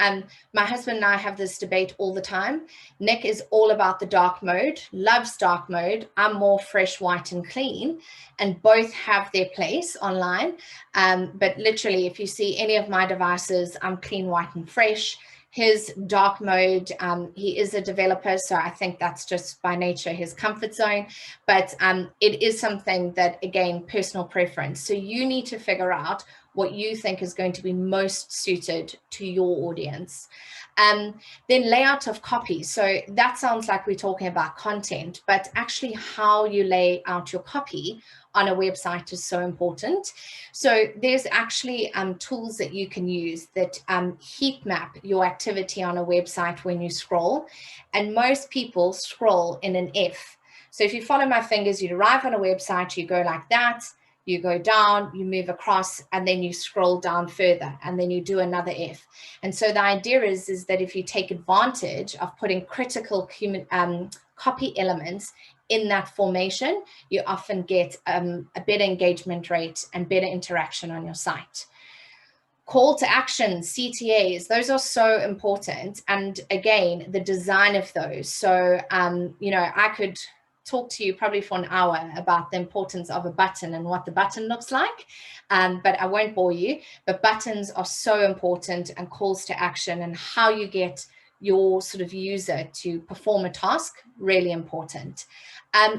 my husband and I have this debate all the time. Nick is all about the dark mode, loves dark mode. I'm more fresh, white, and clean, and both have their place online. But literally, if you see any of my devices, I'm clean, white, and fresh. His dark mode, he is a developer, so I think that's just by nature his comfort zone. But it is something that, again, personal preference. So you need to figure out what you think is going to be most suited to your audience. Then layout of copy. So that sounds like we're talking about content, but actually how you lay out your copy on a website is so important. So there's actually tools that you can use that heat map your activity on a website when you scroll. And most people scroll in an F. So if you follow my fingers, you arrive on a website, you go like that, you go down, you move across, and then you scroll down further, and then you do another F. And so the idea is that if you take advantage of putting critical copy elements in that formation, you often get a better engagement rate and better interaction on your site. Call to action, CTAs, those are so important. And again, the design of those. So, you know, I could talk to you probably for an hour about the importance of a button and what the button looks like, but I won't bore you. But buttons are so important, and calls to action and how you get your sort of user to perform a task, really important.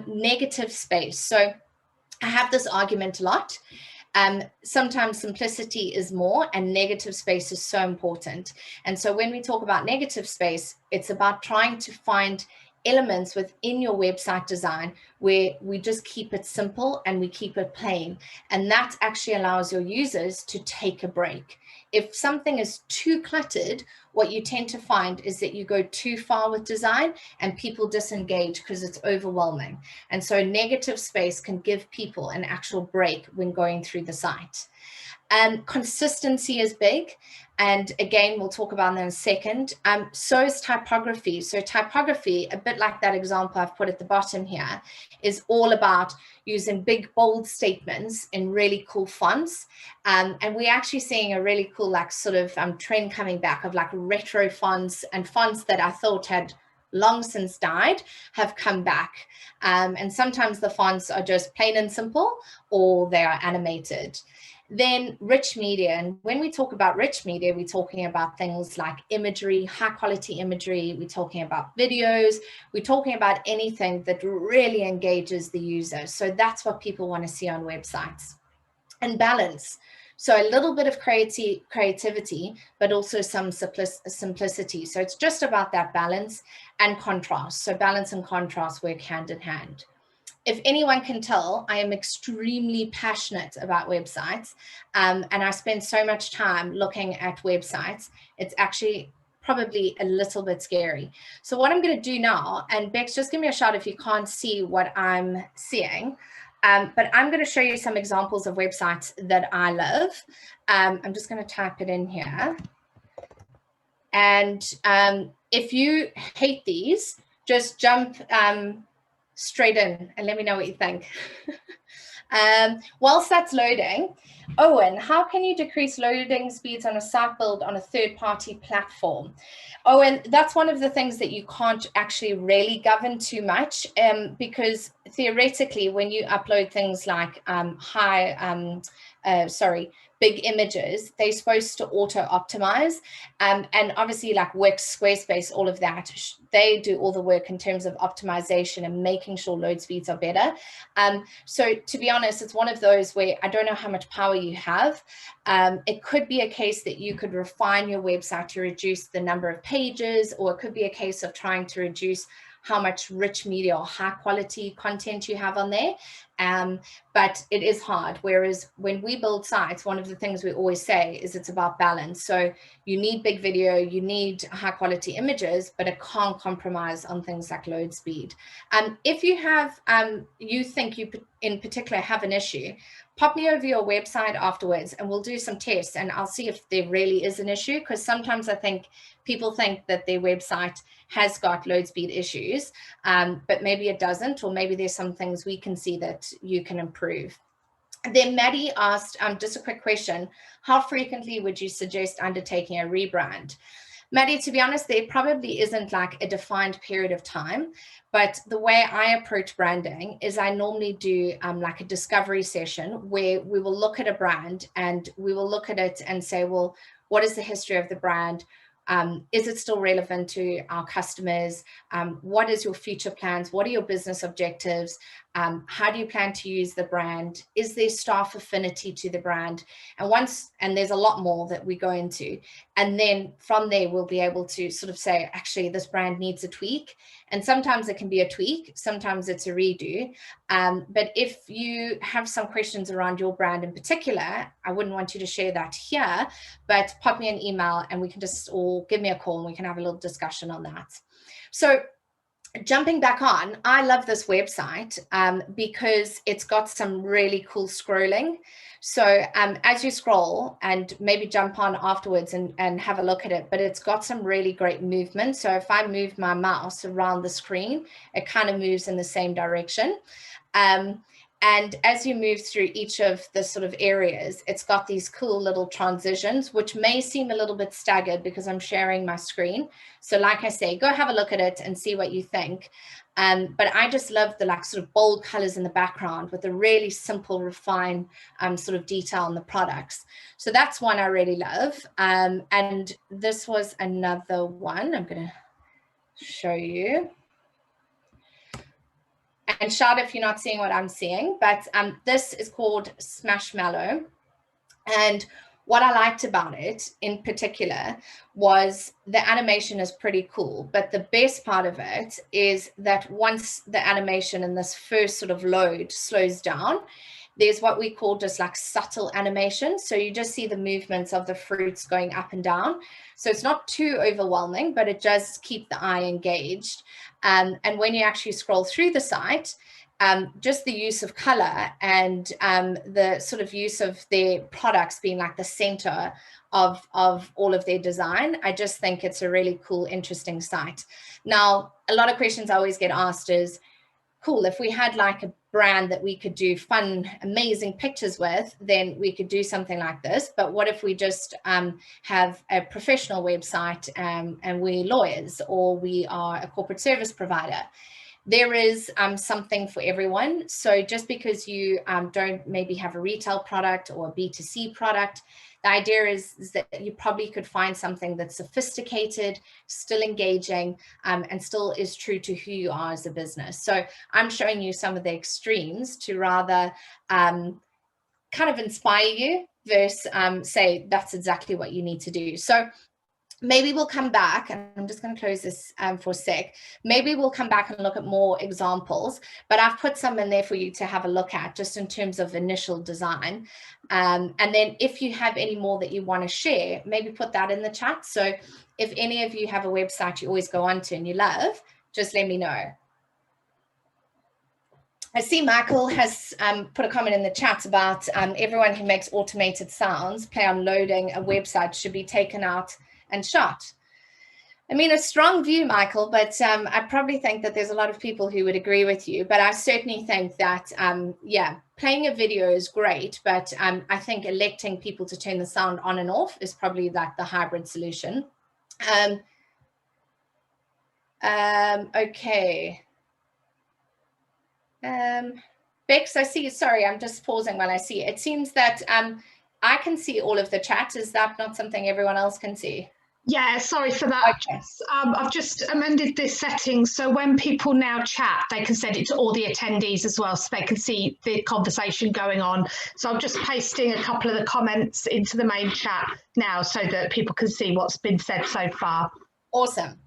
Negative space. So I have this argument a lot. Sometimes simplicity is more, and negative space is so important. And so when we talk about negative space, it's about trying to find elements within your website design where we just keep it simple and we keep it plain. And that actually allows your users to take a break. If something is too cluttered, what you tend to find is that you go too far with design and people disengage because it's overwhelming. And so negative space can give people an actual break when going through the site. Consistency is big. And again, we'll talk about that in a second. So is typography. So typography, a bit like that example I've put at the bottom here, is all about using big, bold statements in really cool fonts. And we're actually seeing a really cool, like, sort of trend coming back of like retro fonts, and fonts that I thought had long since died have come back. And sometimes the fonts are just plain and simple, or they are animated. Then rich media. And when we talk about rich media, we're talking about things like imagery, high quality imagery. We're talking about videos. We're talking about anything that really engages the user. So that's what people want to see on websites. And balance. So a little bit of creativity, but also some simplicity. So it's just about that balance and contrast. So balance and contrast work hand in hand. If anyone can tell, I am extremely passionate about websites, and I spend so much time looking at websites. It's actually probably a little bit scary. So what I'm going to do now, and Bex, just give me a shout if you can't see what I'm seeing, but I'm going to show you some examples of websites that I love. I'm just going to type it in here. And if you hate these, just jump straight in and let me know what you think. Whilst that's loading, Owen, how can you decrease loading speeds on a site build on a third-party platform? Owen, that's one of the things that you can't actually really govern too much, because theoretically, when you upload things like big images, they're supposed to auto-optimize. And obviously, like Wix, Squarespace, all of that, they do all the work in terms of optimization and making sure load speeds are better. So to be honest, it's one of those where I don't know how much power you have. It could be a case that you could refine your website to reduce the number of pages, or it could be a case of trying to reduce how much rich media or high quality content you have on there. But it is hard. Whereas when we build sites, one of the things we always say is it's about balance. So you need big video, you need high quality images, but it can't compromise on things like load speed. If you have, you think you in particular have an issue, pop me over your website afterwards and we'll do some tests and I'll see if there really is an issue, because sometimes I think people think that their website has got load speed issues, but maybe it doesn't, or maybe there's some things we can see that you can improve. Then Maddie asked, just a quick question, how frequently would you suggest undertaking a rebrand? Maddie, to be honest, there probably isn't like a defined period of time, but the way I approach branding is I normally do like a discovery session where we will look at a brand and we will look at it and say, well, what is the history of the brand? Is it still relevant to our customers? What is your future plans? What are your business objectives? How do you plan to use the brand? Is there staff affinity to the brand? And there's a lot more that we go into. And then from there, we'll be able to sort of say, actually, this brand needs a tweak. And sometimes it can be a tweak, sometimes it's a redo. But if you have some questions around your brand in particular, I wouldn't want you to share that here, but pop me an email and we can just, or give me a call and we can have a little discussion on that. So jumping back on, I love this website because it's got some really cool scrolling. So as you scroll, and maybe jump on afterwards and have a look at it, but it's got some really great movement. So if I move my mouse around the screen, it kind of moves in the same direction. And as you move through each of the sort of areas, it's got these cool little transitions, which may seem a little bit staggered because I'm sharing my screen. So like I say, go have a look at it and see what you think. But I just love the like sort of bold colors in the background with a really simple, refined sort of detail on the products. So that's one I really love. And this was another one I'm going to show you. and shout if you're not seeing what I'm seeing, but this is called Smashmallow. And what I liked about it in particular was the animation is pretty cool, but the best part of it is that once the animation in this first sort of load slows down, there's what we call just like subtle animation. So you just see the movements of the fruits going up and down. So it's not too overwhelming, but it does keep the eye engaged. And when you actually scroll through the site, just the use of color and the sort of use of their products being like the center of all of their design, I just think it's a really cool, interesting site. Now, a lot of questions I always get asked is, cool, if we had like a brand that we could do fun, amazing pictures with, then we could do something like this. But what if we just have a professional website and we're lawyers, or we are a corporate service provider? There is something for everyone. So just because you don't maybe have a retail product or a B2C product, the idea is that you probably could find something that's sophisticated, still engaging, and still is true to who you are as a business. So I'm showing you some of the extremes to rather kind of inspire you versus say that's exactly what you need to do. So maybe we'll come back, and I'm just going to close this for a sec. Maybe we'll come back and look at more examples, but I've put some in there for you to have a look at just in terms of initial design. And then if you have any more that you want to share, maybe put that in the chat. So if any of you have a website you always go onto and you love, just let me know. I see Michael has put a comment in the chat about everyone who makes automated sounds play on loading a website should be taken out and shot. I mean, a strong view, Michael, but I probably think that there's a lot of people who would agree with you. But I certainly think that, yeah, playing a video is great, but I think electing people to turn the sound on and off is probably like the hybrid solution. Okay. Bex, I see, sorry, I'm just pausing while I see it. It seems that I can see all of the chat. Is that not something everyone else can see? Yeah, sorry for that. Okay. I've just amended this setting so when people now chat, they can send it to all the attendees as well, so they can see the conversation going on. So I'm just pasting a couple of the comments into the main chat now so that people can see what's been said so far. Awesome.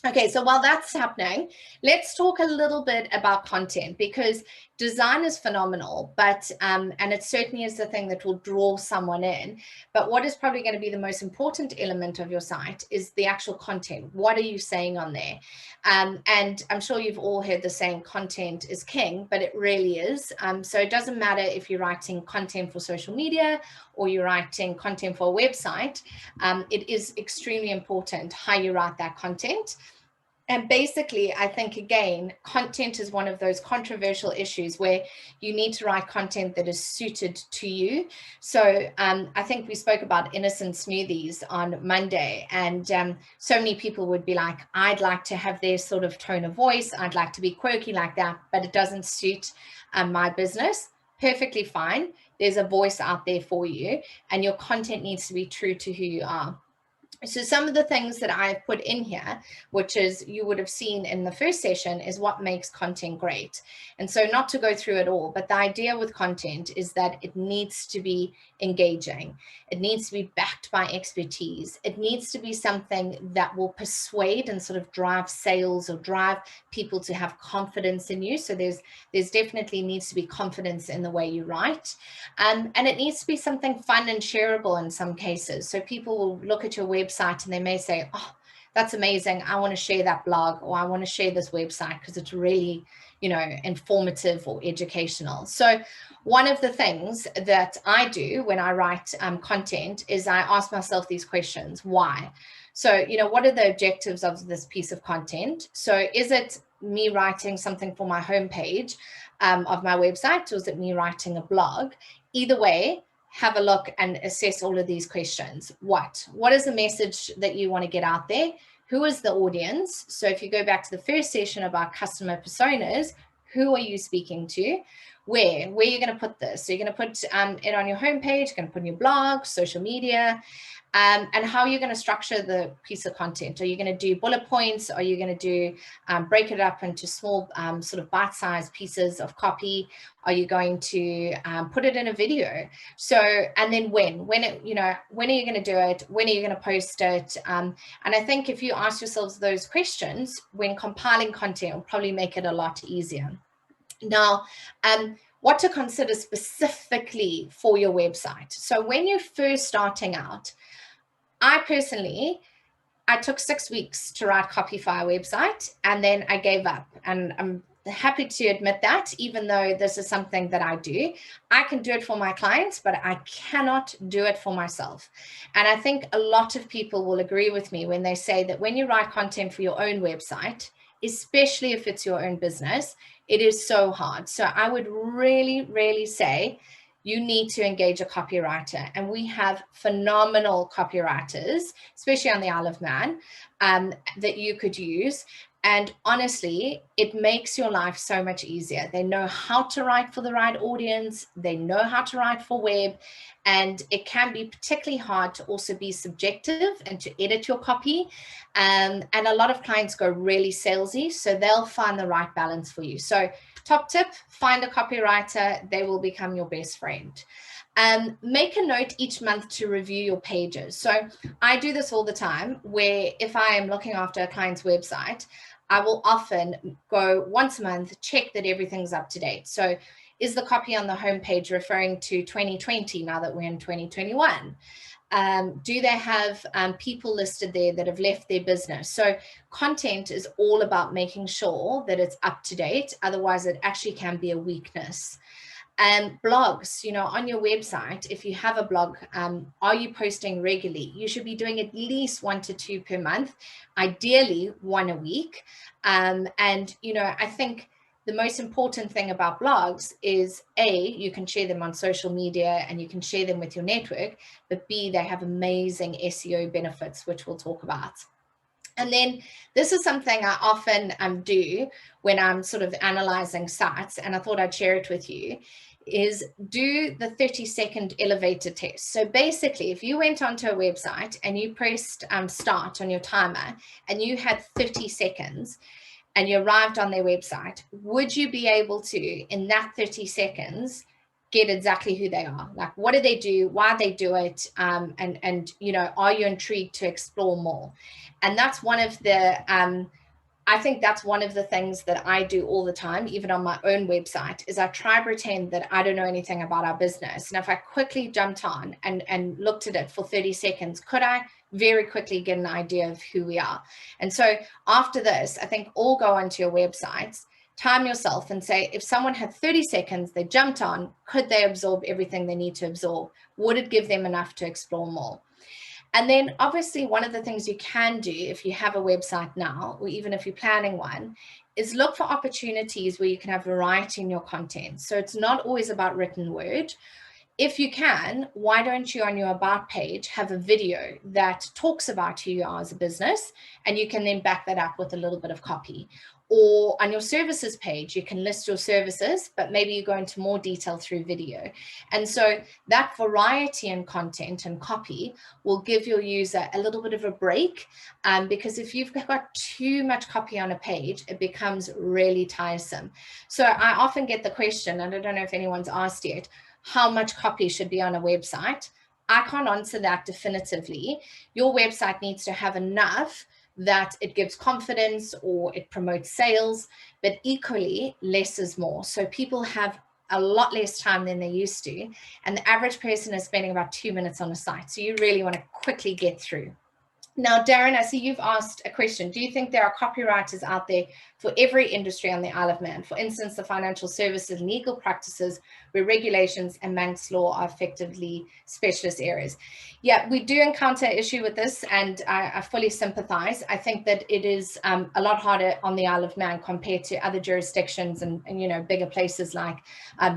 Okay, so while that's happening, let's talk a little bit about content, because design is phenomenal, but and it certainly is the thing that will draw someone in. But what is probably going to be the most important element of your site is the actual content. What are you saying on there? And I'm sure you've all heard the saying, content is king, but it really is. So it doesn't matter if you're writing content for social media or you're writing content for a website. It is extremely important how you write that content. And basically, I think, again, content is one of those controversial issues where you need to write content that is suited to you. So I think we spoke about innocent smoothies on Monday, and so many people would be like, I'd like to have their sort of tone of voice. I'd like to be quirky like that, but it doesn't suit my business. Perfectly fine. There's a voice out there for you, and your content needs to be true to who you are. So some of the things that I've put in here, which is you would have seen in the first session, is what makes content great. And so not to go through it all, but the idea with content is that it needs to be engaging. It needs to be backed by expertise. It needs to be something that will persuade and sort of drive sales or drive people to have confidence in you. So there's definitely needs to be confidence in the way you write. And it needs to be something fun and shareable in some cases. So people will look at your website and they may say, oh, that's amazing. I want to share that blog, or I want to share this website because it's really, you know, informative or educational. So one of the things that I do when I write content is I ask myself these questions. Why? So, you know, what are the objectives of this piece of content? So is it me writing something for my homepage of my website, or is it me writing a blog? Either way, have a look and assess all of these questions. What is the message that you want to get out there? Who is the audience? So if you go back to the first session about customer personas, who are you speaking to? where are you going to put this? So you're going to put it on your homepage, you're going to put in your blog, social media, and how you're going to structure the piece of content. Are you going to do bullet points? Are you going to do break it up into small sort of bite-sized pieces of copy? Are you going to put it in a video? So, and then when are you going to do it? When are you going to post it? And I think if you ask yourselves those questions when compiling content, will probably make it a lot easier. Now, what to consider specifically for your website. So when you're first starting out, I took 6 weeks to write copy for our website, and then I gave up. And I'm happy to admit that, even though this is something that I do. I can do it for my clients, but I cannot do it for myself. And I think a lot of people will agree with me when they say that when you write content for your own website, especially if it's your own business, it is so hard. So I would really, really say you need to engage a copywriter. And we have phenomenal copywriters, especially on the Isle of Man, that you could use. And honestly, it makes your life so much easier. They know how to write for the right audience. They know how to write for web. And it can be particularly hard to also be subjective and to edit your copy. And a lot of clients go really salesy, so they'll find the right balance for you. So top tip, find a copywriter. They will become your best friend. Make a note each month to review your pages. So I do this all the time, where if I am looking after a client's website, I will often go once a month, check that everything's up to date. So is the copy on the homepage referring to 2020 now that we're in 2021? Do they have people listed there that have left their business? So content is all about making sure that it's up to date. Otherwise, it actually can be a weakness. Blogs, on your website, if you have a blog, are you posting regularly? You should be doing at least 1 to 2 per month, ideally 1 a week. And, I think the most important thing about blogs is A, you can share them on social media and you can share them with your network, but B, they have amazing SEO benefits, which we'll talk about. And then this is something I often do when I'm sort of analyzing sites, and I thought I'd share it with you, is do the 30-second elevator test. So basically, if you went onto a website and you pressed start on your timer and you had 30 seconds and you arrived on their website, would you be able to, in that 30 seconds, get exactly who they are? Like, what do they do? Why they do it? And are you intrigued to explore more? And that's one of the, I think that's one of the things that I do all the time, even on my own website, is I try to pretend that I don't know anything about our business. And if I quickly jumped on and looked at it for 30 seconds, could I very quickly get an idea of who we are? And so after this, I think all go onto your websites, time yourself and say, if someone had 30 seconds, they jumped on, could they absorb everything they need to absorb? Would it give them enough to explore more? And then obviously one of the things you can do if you have a website now, or even if you're planning one, is look for opportunities where you can have variety in your content. So it's not always about written word. If you can, why don't you on your about page have a video that talks about who you are as a business, and you can then back that up with a little bit of copy. Or on your services page, you can list your services, but maybe you go into more detail through video. And so that variety in content and copy will give your user a little bit of a break, because if you've got too much copy on a page, it becomes really tiresome. So I often get the question, and I don't know if anyone's asked yet, how much copy should be on a website? I can't answer that definitively. Your website needs to have enough that it gives confidence or it promotes sales, but equally less is more. So people have a lot less time than they used to, and the average person is spending about 2 minutes on a site. So you really want to quickly get through. Now, Darren, I see you've asked a question. Do you think there are copywriters out there for every industry on the Isle of Man? For instance, the financial services and legal practices where regulations and Manx law are effectively specialist areas. Yeah, we do encounter an issue with this, and I fully sympathize. I think that it is a lot harder on the Isle of Man compared to other jurisdictions and bigger places like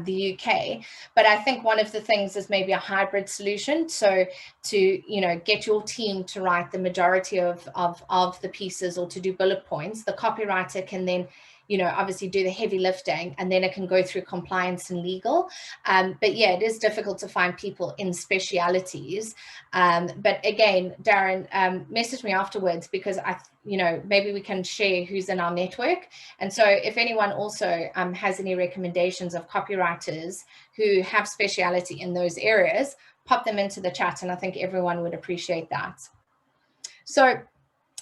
the UK. But I think one of the things is maybe a hybrid solution. So to get your team to write the majority of the pieces or to do bullet points, the copywriter can then you know, obviously do the heavy lifting, and then it can go through compliance and legal. But yeah, it is difficult to find people in specialities. But again, Darren, message me afterwards, because you know, maybe we can share who's in our network. And so if anyone also has any recommendations of copywriters who have speciality in those areas, pop them into the chat, and I think everyone would appreciate that. So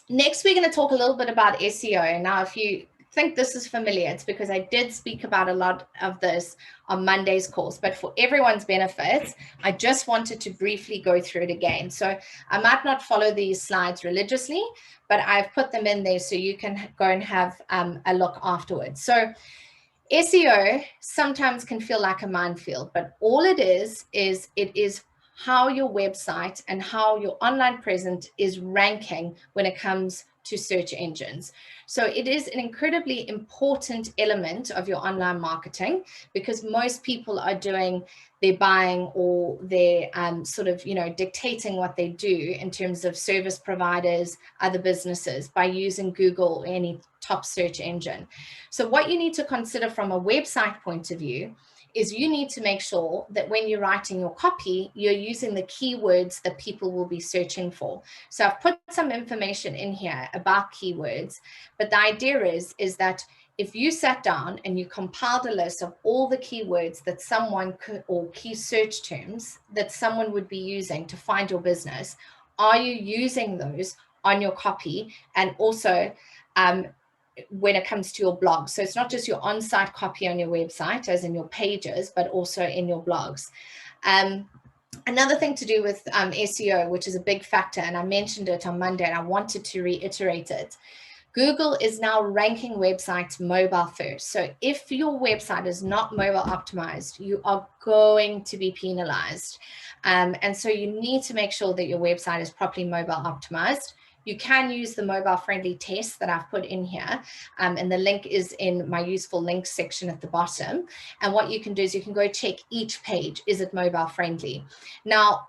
next, we're going to talk a little bit about SEO. Now, if you think this is familiar, it's because I did speak about a lot of this on Monday's course, but for everyone's benefit, I just wanted to briefly go through it again. So I might not follow these slides religiously, but I've put them in there so you can go and have a look afterwards. So SEO sometimes can feel like a minefield, but all it is it is how your website and how your online presence is ranking when it comes to search engines. So it is an incredibly important element of your online marketing, because most people are doing their buying or their sort of, you know, dictating what they do in terms of service providers, other businesses, by using Google or any top search engine. So what you need to consider from a website point of view is you need to make sure that when you're writing your copy, you're using the keywords that people will be searching for. So I've put some information in here about keywords, but the idea is that if you sat down and you compiled a list of all the keywords that someone could, or key search terms that someone would be using to find your business, are you using those on your copy? And also, when it comes to your blog. So it's not just your on-site copy on your website, as in your pages, but also in your blogs. Another thing to do with SEO, which is a big factor, and I mentioned it on Monday and I wanted to reiterate it. Google is now ranking websites mobile first. So if your website is not mobile optimized, you are going to be penalized. And so you need to make sure that your website is properly mobile optimized. You can use the mobile friendly test that I've put in here, and the link is in my useful links section at the bottom. And what you can do is you can go check each page, is it mobile friendly? Now,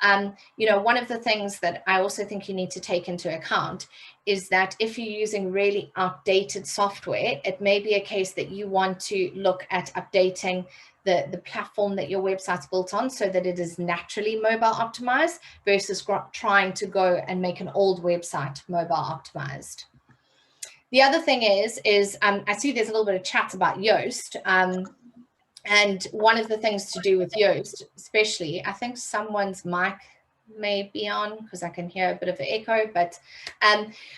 you know, one of the things that I also think you need to take into account is that if you're using really outdated software, it may be a case that you want to look at updating the platform that your website's built on so that it is naturally mobile optimized versus trying to go and make an old website mobile optimized. The other thing is I see there's a little bit of chat about Yoast. And one of the things to do with Yoast, especially, I think someone's mic may be on because I can hear a bit of an echo, but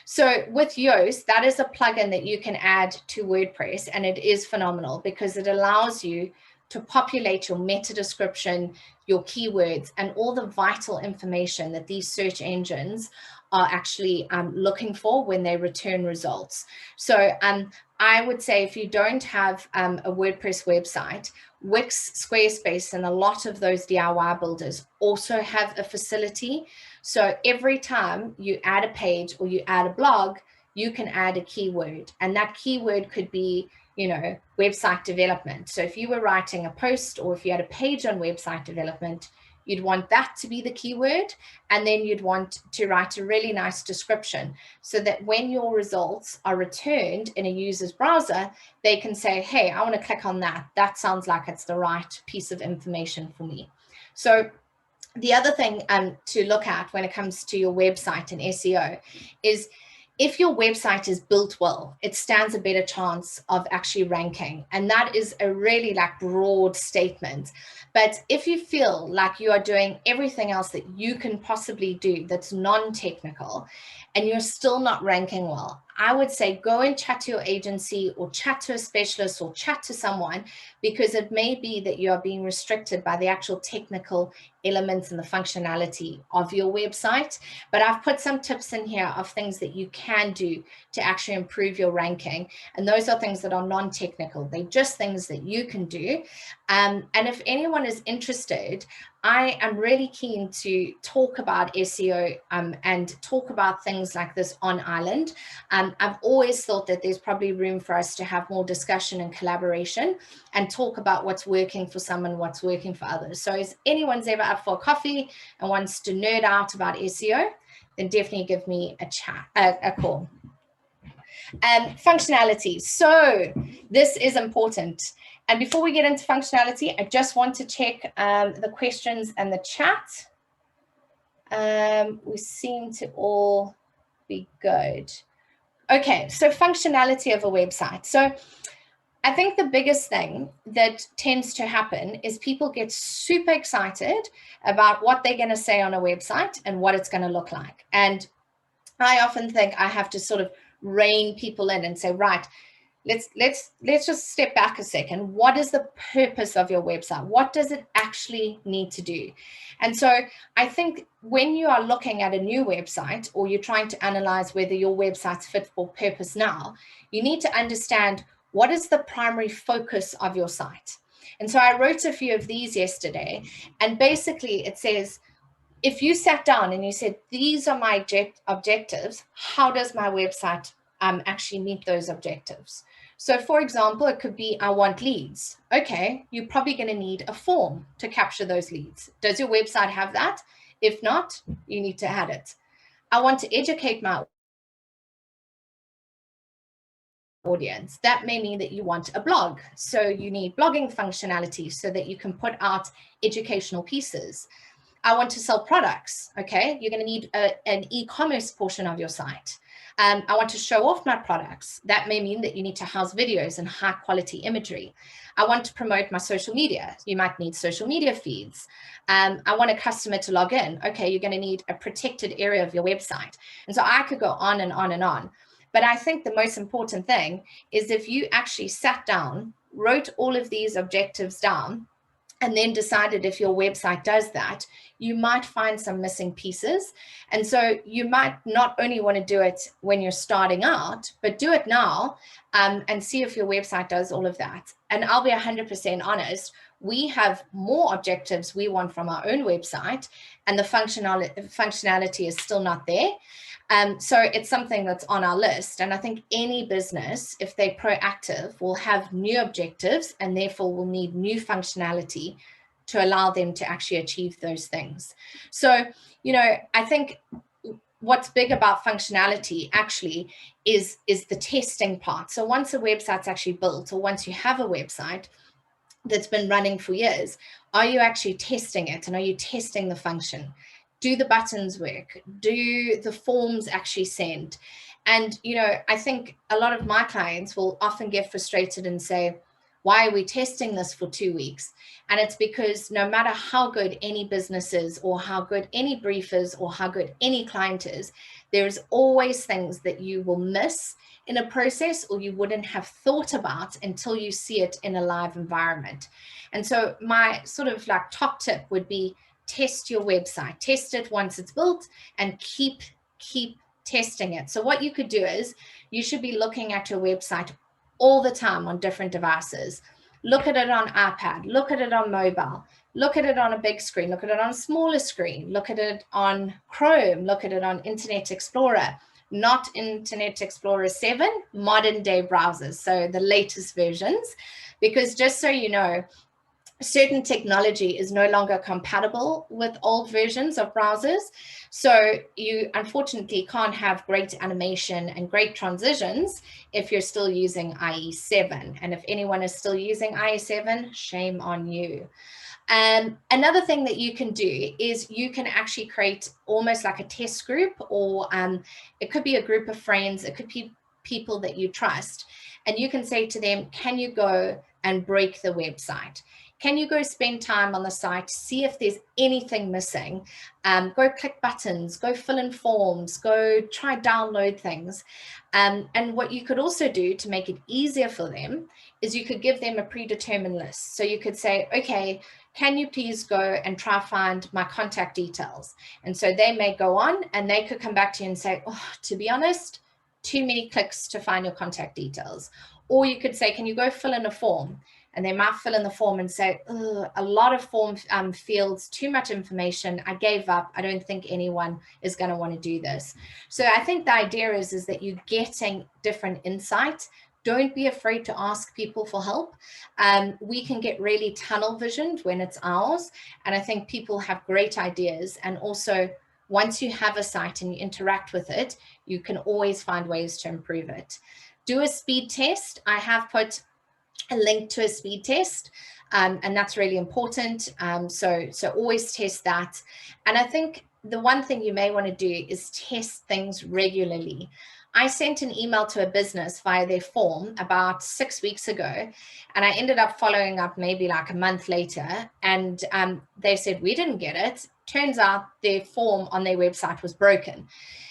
so with Yoast, that is a plugin that you can add to WordPress, and it is phenomenal because it allows you to populate your meta description, your keywords, and all the vital information that these search engines are actually looking for when they return results. So I would say if you don't have a WordPress website, Wix, Squarespace, and a lot of those DIY builders also have a facility. So every time you add a page or you add a blog, you can add a keyword, and that keyword could be, you know, website development. So if you were writing a post or if you had a page on website development, you'd want that to be the keyword. And then you'd want to write a really nice description so that when your results are returned in a user's browser, they can say, hey, I want to click on that. That sounds like it's the right piece of information for me. So the other thing to look at when it comes to your website and SEO is if your website is built well, it stands a better chance of actually ranking. And that is a really like broad statement. But if you feel like you are doing everything else that you can possibly do that's non-technical and you're still not ranking well, I would say go and chat to your agency or chat to a specialist or chat to someone, because it may be that you are being restricted by the actual technical elements and the functionality of your website. But I've put some tips in here of things that you can do to actually improve your ranking. And those are things that are non-technical. They're just things that you can do. And if anyone is interested, I am really keen to talk about SEO and talk about things like this on Island. I've always thought that there's probably room for us to have more discussion and collaboration and talk about what's working for some and what's working for others. So if anyone's ever up for a coffee and wants to nerd out about SEO, then definitely give me a call. Functionality. So this is important. And before we get into functionality, I just want to check the questions and the chat. We seem to all be good. Okay, so functionality of a website. So I think the biggest thing that tends to happen is people get super excited about what they're going to say on a website and what it's going to look like. And I often think I have to sort of rein people in and say, right, let's just step back a second. What is the purpose of your website? What does it actually need to do? And so I think when you are looking at a new website, or you're trying to analyze whether your website's fit for purpose now, you need to understand what is the primary focus of your site. And so I wrote a few of these yesterday, and basically it says, if you sat down and you said, these are my objectives, how does my website actually meet those objectives? So for example, it could be, I want leads. Okay, you're probably going to need a form to capture those leads. Does your website have that? If not, you need to add it. I want to educate my audience. That may mean that you want a blog. So you need blogging functionality so that you can put out educational pieces. I want to sell products. Okay, you're going to need an e-commerce portion of your site. I want to show off my products. That may mean that you need to house videos and high quality imagery. I want to promote my social media. You might need social media feeds. I want a customer to log in. Okay, you're going to need a protected area of your website. And so I could go on and on and on. But I think the most important thing is if you actually sat down, wrote all of these objectives down, and then decided if your website does that, you might find some missing pieces. And so you might not only want to do it when you're starting out, but do it now and see if your website does all of that. And I'll be 100% honest, we have more objectives we want from our own website, and the functionality is still not there. So it's something that's on our list. And I think any business, if they're proactive, will have new objectives and therefore will need new functionality to allow them to actually achieve those things. So, you know, I think what's big about functionality actually is the testing part. So once a website's actually built, or once you have a website that's been running for years, are you actually testing it? And are you testing the function? Do the buttons work? Do the forms actually send? And, you know, I think a lot of my clients will often get frustrated and say, why are we testing this for 2 weeks? And it's because no matter how good any business is, or how good any brief is, or how good any client is, there's always things that you will miss in a process, or you wouldn't have thought about until you see it in a live environment. And so my sort of like top tip would be, test your website, test it once it's built, and keep testing it. So what you could do is, you should be looking at your website all the time on different devices. Look at it on iPad, look at it on mobile, look at it on a big screen, look at it on a smaller screen, look at it on Chrome, look at it on Internet Explorer, not Internet Explorer 7, modern day browsers, so the latest versions, because just so you know, certain technology is no longer compatible with old versions of browsers. So you unfortunately can't have great animation and great transitions if you're still using IE7. And if anyone is still using IE7, shame on you. Another thing that you can do is you can actually create almost like a test group, or it could be a group of friends, it could be people that you trust. And you can say to them, can you go and break the website? Can you go spend time on the site, see if there's anything missing? Go click buttons, go fill in forms, go try download things. And what you could also do to make it easier for them is you could give them a predetermined list. So you could say, okay, can you please go and try find my contact details? And so they may go on and they could come back to you and say, oh, to be honest, too many clicks to find your contact details. Or you could say, can you go fill in a form? And they might fill in the form and say, a lot of form fields, too much information. I gave up. I don't think anyone is going to want to do this. So I think the idea is that you're getting different insights. Don't be afraid to ask people for help. We can get really tunnel visioned when it's ours. And I think people have great ideas. And also once you have a site and you interact with it, you can always find ways to improve it. Do a speed test. I have put a link to a speed test, and that's really important. So always test that. And I think the one thing you may want to do is test things regularly. I sent an email to a business via their form about 6 weeks ago, and I ended up following up maybe like a month later, and they said, we didn't get it. Turns out their form on their website was broken.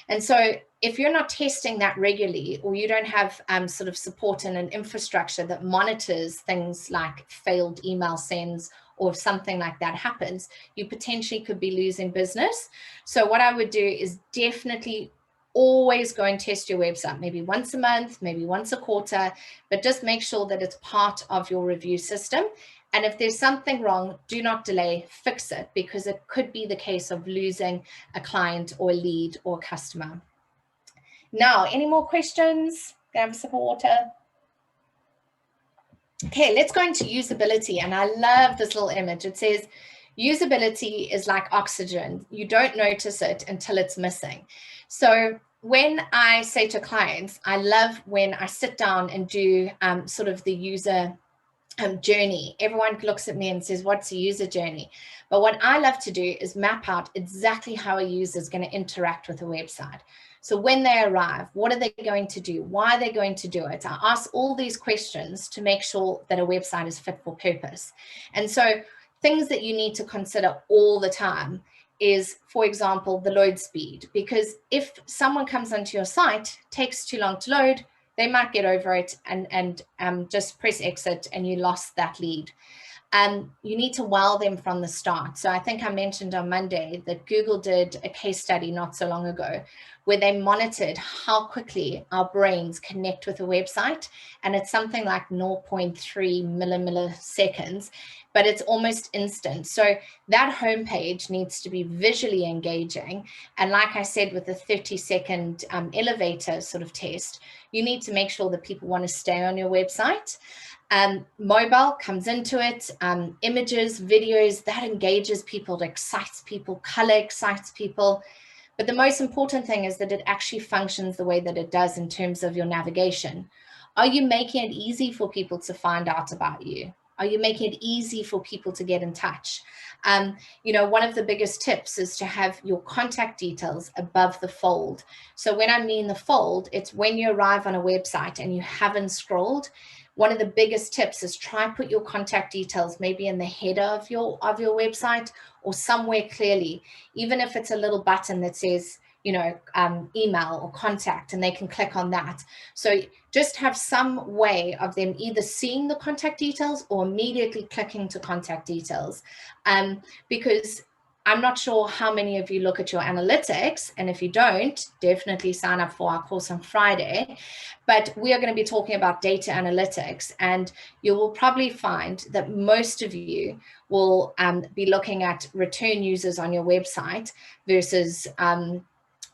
And so if you're not testing that regularly, or you don't have sort of support and an infrastructure that monitors things like failed email sends, or if something like that happens, you potentially could be losing business. So what I would do is definitely always go and test your website, maybe once a month, maybe once a quarter, but just make sure that it's part of your review system. And if there's something wrong, do not delay, fix it, because it could be the case of losing a client or a lead or customer. Now, any more questions? Can I have a sip of water? Okay, let's go into usability. And I love this little image. It says, usability is like oxygen. You don't notice it until it's missing. So when I say to clients, I love when I sit down and do sort of the user journey. Everyone looks at me and says, what's a user journey? But what I love to do is map out exactly how a user is going to interact with a website. So when they arrive, what are they going to do? Why are they going to do it? I ask all these questions to make sure that a website is fit for purpose. And so things that you need to consider all the time is, for example, the load speed, because if someone comes onto your site, takes too long to load, they might get over it and just press exit and you lost that lead. You need to wow them from the start. So I think I mentioned on Monday that Google did a case study not so long ago where they monitored how quickly our brains connect with a website. And it's something like 0.3 milliseconds, but it's almost instant. So that homepage needs to be visually engaging. And like I said, with the 30-second elevator sort of test, you need to make sure that people want to stay on your website. Mobile comes into it, images, videos, that engages people, it excites people, color excites people. But the most important thing is that it actually functions the way that it does in terms of your navigation. Are you making it easy for people to find out about you? Are you making it easy for people to get in touch? You know, one of the biggest tips is to have your contact details above the fold. So when I mean the fold, it's when you arrive on a website and you haven't scrolled. One of the biggest tips is try put your contact details maybe in the header of your website or somewhere clearly, even if it's a little button that says, you know, email or contact, and they can click on that. So just have some way of them either seeing the contact details or immediately clicking to contact details, because I'm not sure how many of you look at your analytics, and if you don't, definitely sign up for our course on Friday. But we are going to be talking about data analytics, and you will probably find that most of you will be looking at return users on your website versus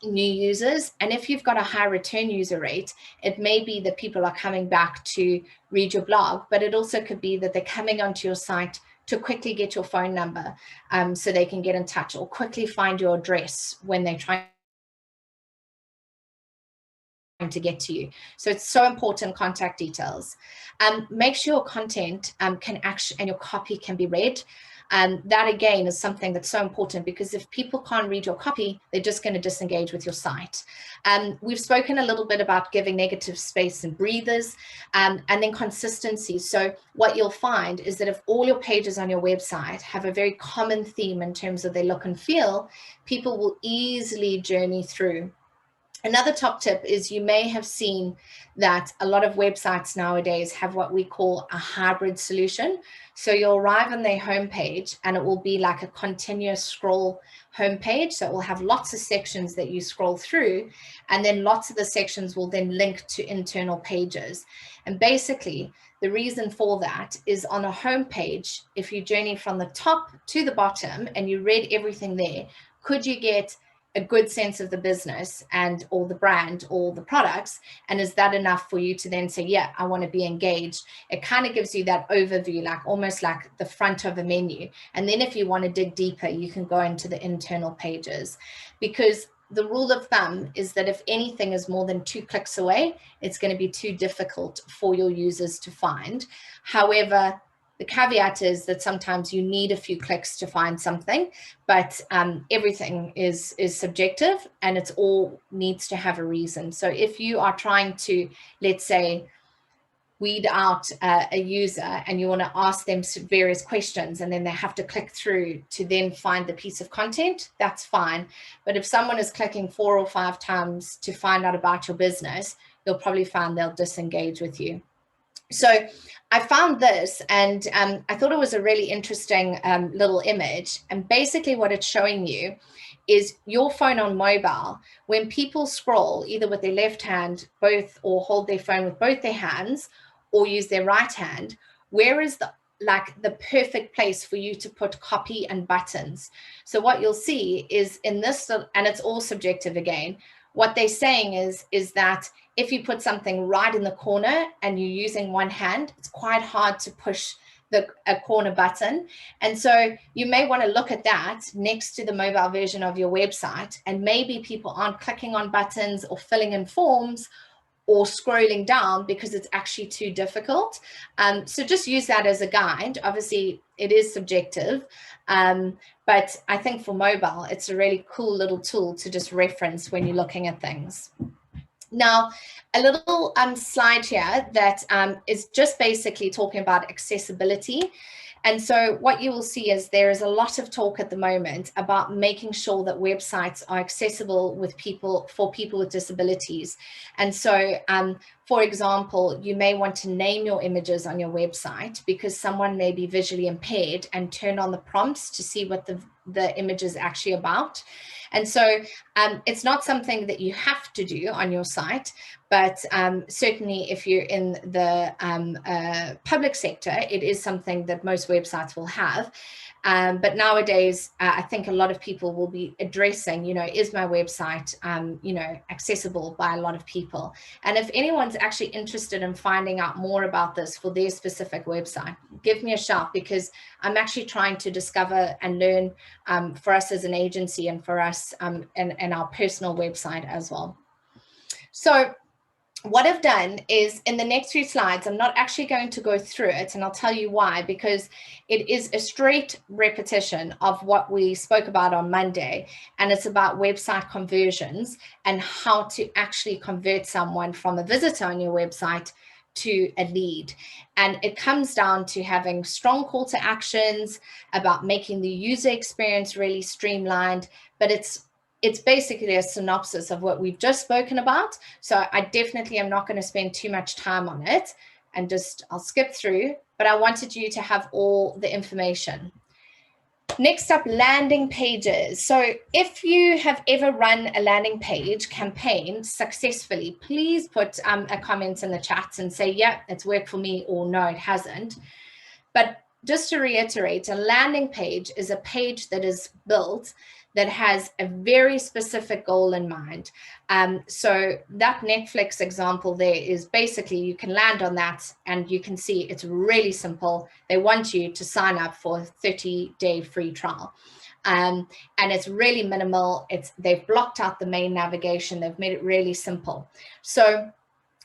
new users. And if you've got a high return user rate, it may be that people are coming back to read your blog, but it also could be that they're coming onto your site to quickly get your phone number so they can get in touch, or quickly find your address when they're trying to get to you. So it's so important, contact details. Make sure your content can actually, and your copy can be read. That again is something that's so important, because if people can't read your copy, they're just going to disengage with your site. We've spoken a little bit about giving negative space and breathers, and then consistency. So what you'll find is that if all your pages on your website have a very common theme in terms of their look and feel, people will easily journey through. Another top tip is, you may have seen that a lot of websites nowadays have what we call a hybrid solution. So you'll arrive on their homepage and it will be like a continuous scroll homepage. So it will have lots of sections that you scroll through, and then lots of the sections will then link to internal pages. And basically, the reason for that is, on a homepage, if you journey from the top to the bottom and you read everything there, could you get a good sense of the business and or the brand or the products, and is that enough for you to then say, yeah, I want to be engaged? It kind of gives you that overview, like almost like the front of a menu. And then if you want to dig deeper, you can go into the internal pages, because the rule of thumb is that if anything is more than 2 clicks away, it's going to be too difficult for your users to find. However, the caveat is that sometimes you need a few clicks to find something, but everything is subjective, and it's all needs to have a reason. So if you are trying to, let's say, weed out a user and you want to ask them various questions and then they have to click through to then find the piece of content, that's fine. But if someone is clicking 4 or 5 times to find out about your business, you'll probably find they'll disengage with you. So I found this, and I thought it was a really interesting little image. And basically what it's showing you is your phone on mobile. When people scroll either with their left hand, both, or hold their phone with both their hands, or use their right hand, where is the perfect place for you to put copy and buttons? So what you'll see is in this, and it's all subjective again, what they're saying is that if you put something right in the corner and you're using one hand, it's quite hard to push a corner button. And so you may want to look at that next to the mobile version of your website, and maybe people aren't clicking on buttons or filling in forms or scrolling down because it's actually too difficult. So just use that as a guide. Obviously, it is subjective, but I think for mobile, it's a really cool little tool to just reference when you're looking at things. Now, a little slide here that is just basically talking about accessibility. And so what you will see is there is a lot of talk at the moment about making sure that websites are accessible for people with disabilities. And so, for example, you may want to name your images on your website because someone may be visually impaired, and turn on the prompts to see what the image is actually about. And so it's not something that you have to do on your site, but certainly if you're in the public sector, it is something that most websites will have. But nowadays, I think a lot of people will be addressing, is my website, accessible by a lot of people? And if anyone's actually interested in finding out more about this for their specific website, give me a shout, because I'm actually trying to discover and learn for us as an agency and for us and our personal website as well. So what I've done is, in the next few slides, I'm not actually going to go through it, and I'll tell you why, because it is a straight repetition of what we spoke about on Monday, and it's about website conversions and how to actually convert someone from a visitor on your website to a lead. And it comes down to having strong call to actions, about making the user experience really streamlined, but it's basically a synopsis of what we've just spoken about. So I definitely am not going to spend too much time on it, and I'll skip through, but I wanted you to have all the information. Next up, landing pages. So if you have ever run a landing page campaign successfully, please put a comment in the chat and say, yeah, it's worked for me, or no, it hasn't. But just to reiterate, a landing page is a page that is built that has a very specific goal in mind. So that Netflix example there is basically, you can land on that and you can see it's really simple. They want you to sign up for a 30-day free trial. And it's really minimal. They've blocked out the main navigation. They've made it really simple. So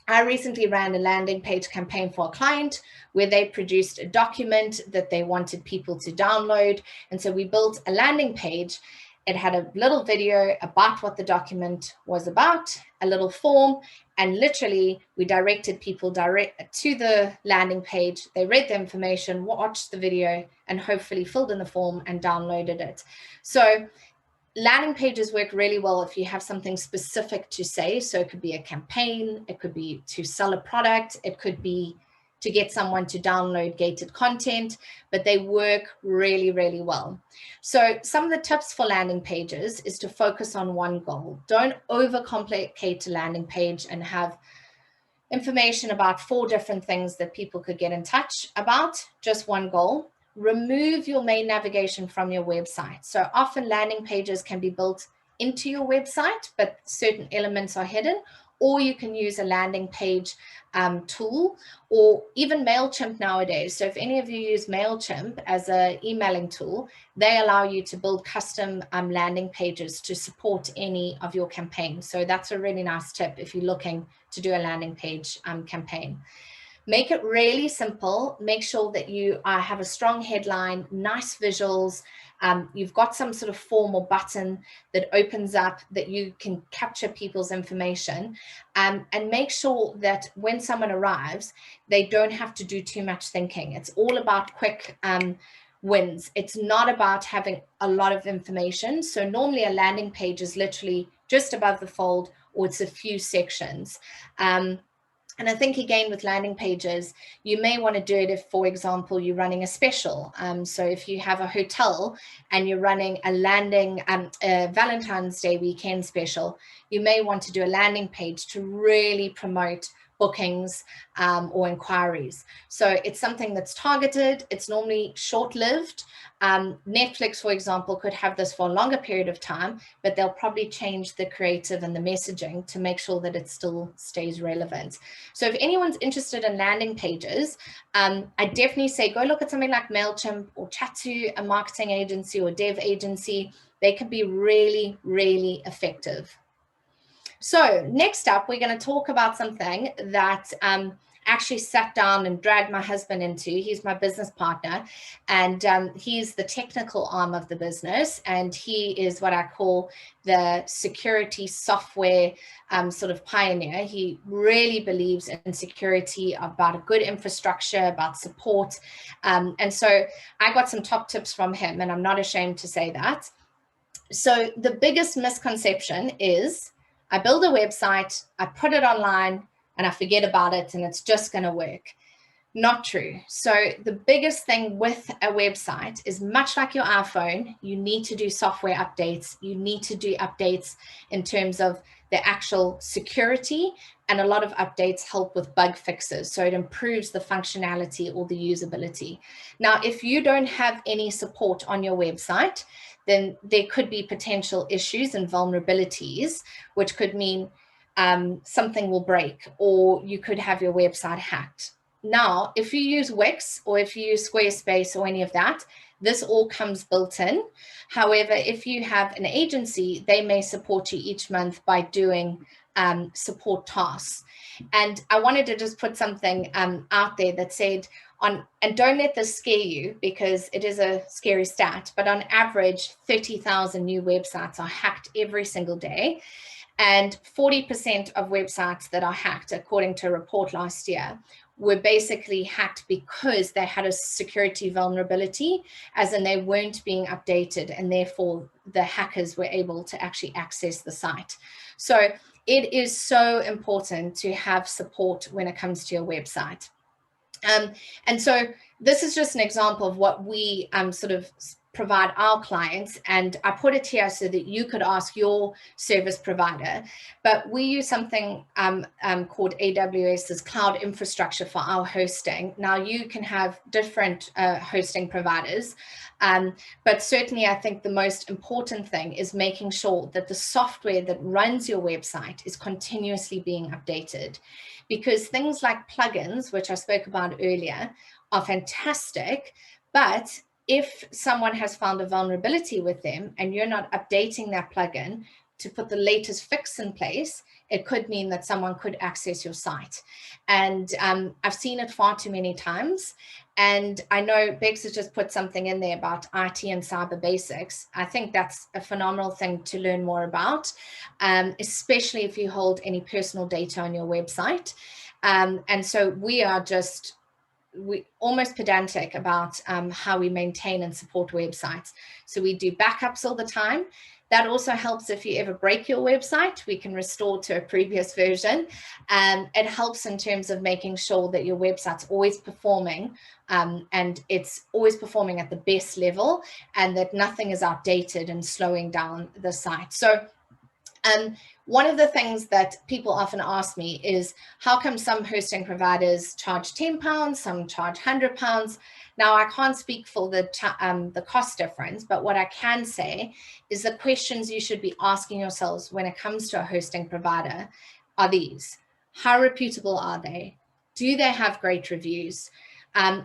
I recently ran a landing page campaign for a client where they produced a document that they wanted people to download. And so we built a landing page. It had a little video about what the document was about, a little form, and literally we directed people direct to the landing page. They read the information, watched the video, and hopefully filled in the form and downloaded it. So landing pages work really well if you have something specific to say. So it could be a campaign, it could be to sell a product, it could be to get someone to download gated content, but they work really, really well. So some of the tips for landing pages is to focus on one goal. Don't overcomplicate a landing page and have information about 4 different things that people could get in touch about. Just one goal. Remove your main navigation from your website. So often landing pages can be built into your website, but certain elements are hidden, or you can use a landing page tool, or even MailChimp nowadays. So if any of you use MailChimp as an emailing tool, they allow you to build custom landing pages to support any of your campaigns. So that's a really nice tip if you're looking to do a landing page campaign. Make it really simple. Make sure that you have a strong headline, nice visuals. You've got some sort of form or button that opens up that you can capture people's information, and make sure that when someone arrives, they don't have to do too much thinking. It's all about quick wins. It's not about having a lot of information. So normally a landing page is literally just above the fold, or it's a few sections. And I think, again, with landing pages, you may want to do it if, for example, you're running a special. So if you have a hotel and you're running a Valentine's Day weekend special, you may want to do a landing page to really promote bookings or inquiries. So it's something that's targeted. It's normally short-lived. Netflix, for example, could have this for a longer period of time, but they'll probably change the creative and the messaging to make sure that it still stays relevant. So if anyone's interested in landing pages, I definitely say go look at something like MailChimp, or chat to a marketing agency or dev agency. They can be really, really effective. So next up, we're going to talk about something that actually sat down and dragged my husband into. He's my business partner, and he's the technical arm of the business, and he is what I call the security software sort of pioneer. He really believes in security, about a good infrastructure, about support. And so I got some top tips from him, and I'm not ashamed to say that. So the biggest misconception is I build a website, I put it online, and I forget about it, and it's just going to work. Not true. So the biggest thing with a website is, much like your iPhone, you need to do software updates. You need to do updates in terms of the actual security, and a lot of updates help with bug fixes. So it improves the functionality or the usability. Now, if you don't have any support on your website, then there could be potential issues and vulnerabilities, which could mean something will break, or you could have your website hacked. Now, if you use Wix, or if you use Squarespace or any of that, this all comes built in. However, if you have an agency, they may support you each month by doing support tasks. And I wanted to just put something out there that said, and don't let this scare you, because it is a scary stat, but on average, 30,000 new websites are hacked every single day. And 40% of websites that are hacked, according to a report last year, were basically hacked because they had a security vulnerability, as in they weren't being updated, and therefore the hackers were able to actually access the site. So it is so important to have support when it comes to your website. And so this is just an example of what we sort of provide our clients, and I put it here so that you could ask your service provider. But we use something called AWS's cloud infrastructure for our hosting. Now, you can have different hosting providers, but certainly I think the most important thing is making sure that the software that runs your website is continuously being updated, because things like plugins, which I spoke about earlier, are fantastic, but if someone has found a vulnerability with them and you're not updating that plugin to put the latest fix in place, it could mean that someone could access your site. And I've seen it far too many times. And I know Bex has just put something in there about IT and cyber basics. I think that's a phenomenal thing to learn more about, especially if you hold any personal data on your website. And so we almost pedantic about how we maintain and support websites. So we do backups all the time. That also helps if you ever break your website, we can restore to a previous version. It helps in terms of making sure that your website's always performing, and it's always performing at the best level, and that nothing is outdated and slowing down the site. So One of the things that people often ask me is, how come some hosting providers charge £10, some charge £100? Now, I can't speak for the cost difference, but what I can say is the questions you should be asking yourselves when it comes to a hosting provider are these. How reputable are they? Do they have great reviews?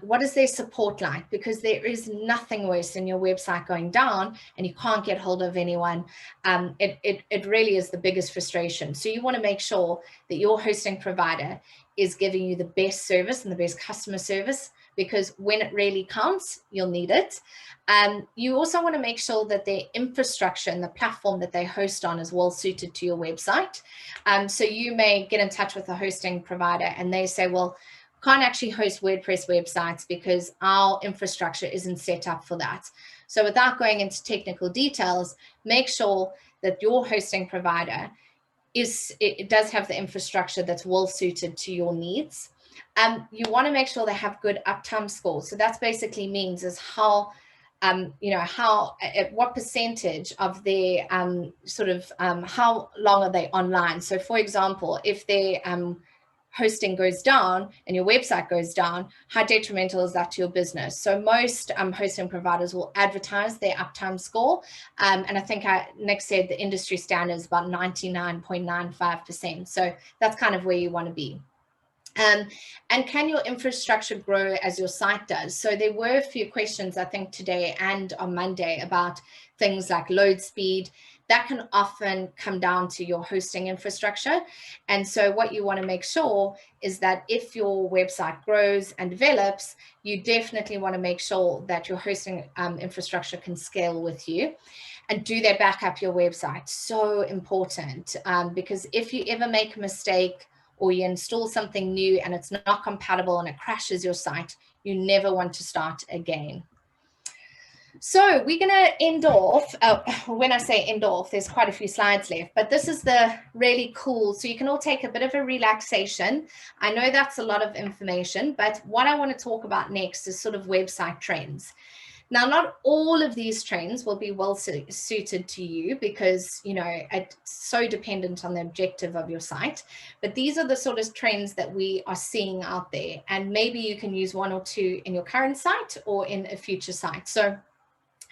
What is their support like? Because there is nothing worse than your website going down and you can't get hold of anyone. It really is the biggest frustration. So you want to make sure that your hosting provider is giving you the best service and the best customer service, because when it really counts, you'll need it. You also want to make sure that their infrastructure and the platform that they host on is well suited to your website. So you may get in touch with a hosting provider and they say, well, can't actually host WordPress websites because our infrastructure isn't set up for that. So without going into technical details, make sure that your hosting provider it does have the infrastructure that's well suited to your needs. You want to make sure they have good uptime scores. So that basically means is how, what percentage of their how long are they online? So for example, if their hosting goes down and your website goes down, how detrimental is that to your business? So most hosting providers will advertise their uptime score. And I think Nick said the industry standard is about 99.95%. So that's kind of where you want to be. And can your infrastructure grow as your site does? So there were a few questions, I think, today and on Monday about things like load speed. That can often come down to your hosting infrastructure. And so what you want to make sure is that if your website grows and develops, you definitely want to make sure that your hosting infrastructure can scale with you. And do they back up your website? So important, because if you ever make a mistake or you install something new and it's not compatible and it crashes your site, you never want to start again. So we're going to end off. When I say end off, there's quite a few slides left, but this is the really cool. So you can all take a bit of a relaxation. I know that's a lot of information, but what I want to talk about next is sort of website trends. Now, not all of these trends will be well suited to you because, you know, it's so dependent on the objective of your site. But these are the sort of trends that we are seeing out there. And maybe you can use one or two in your current site or in a future site. So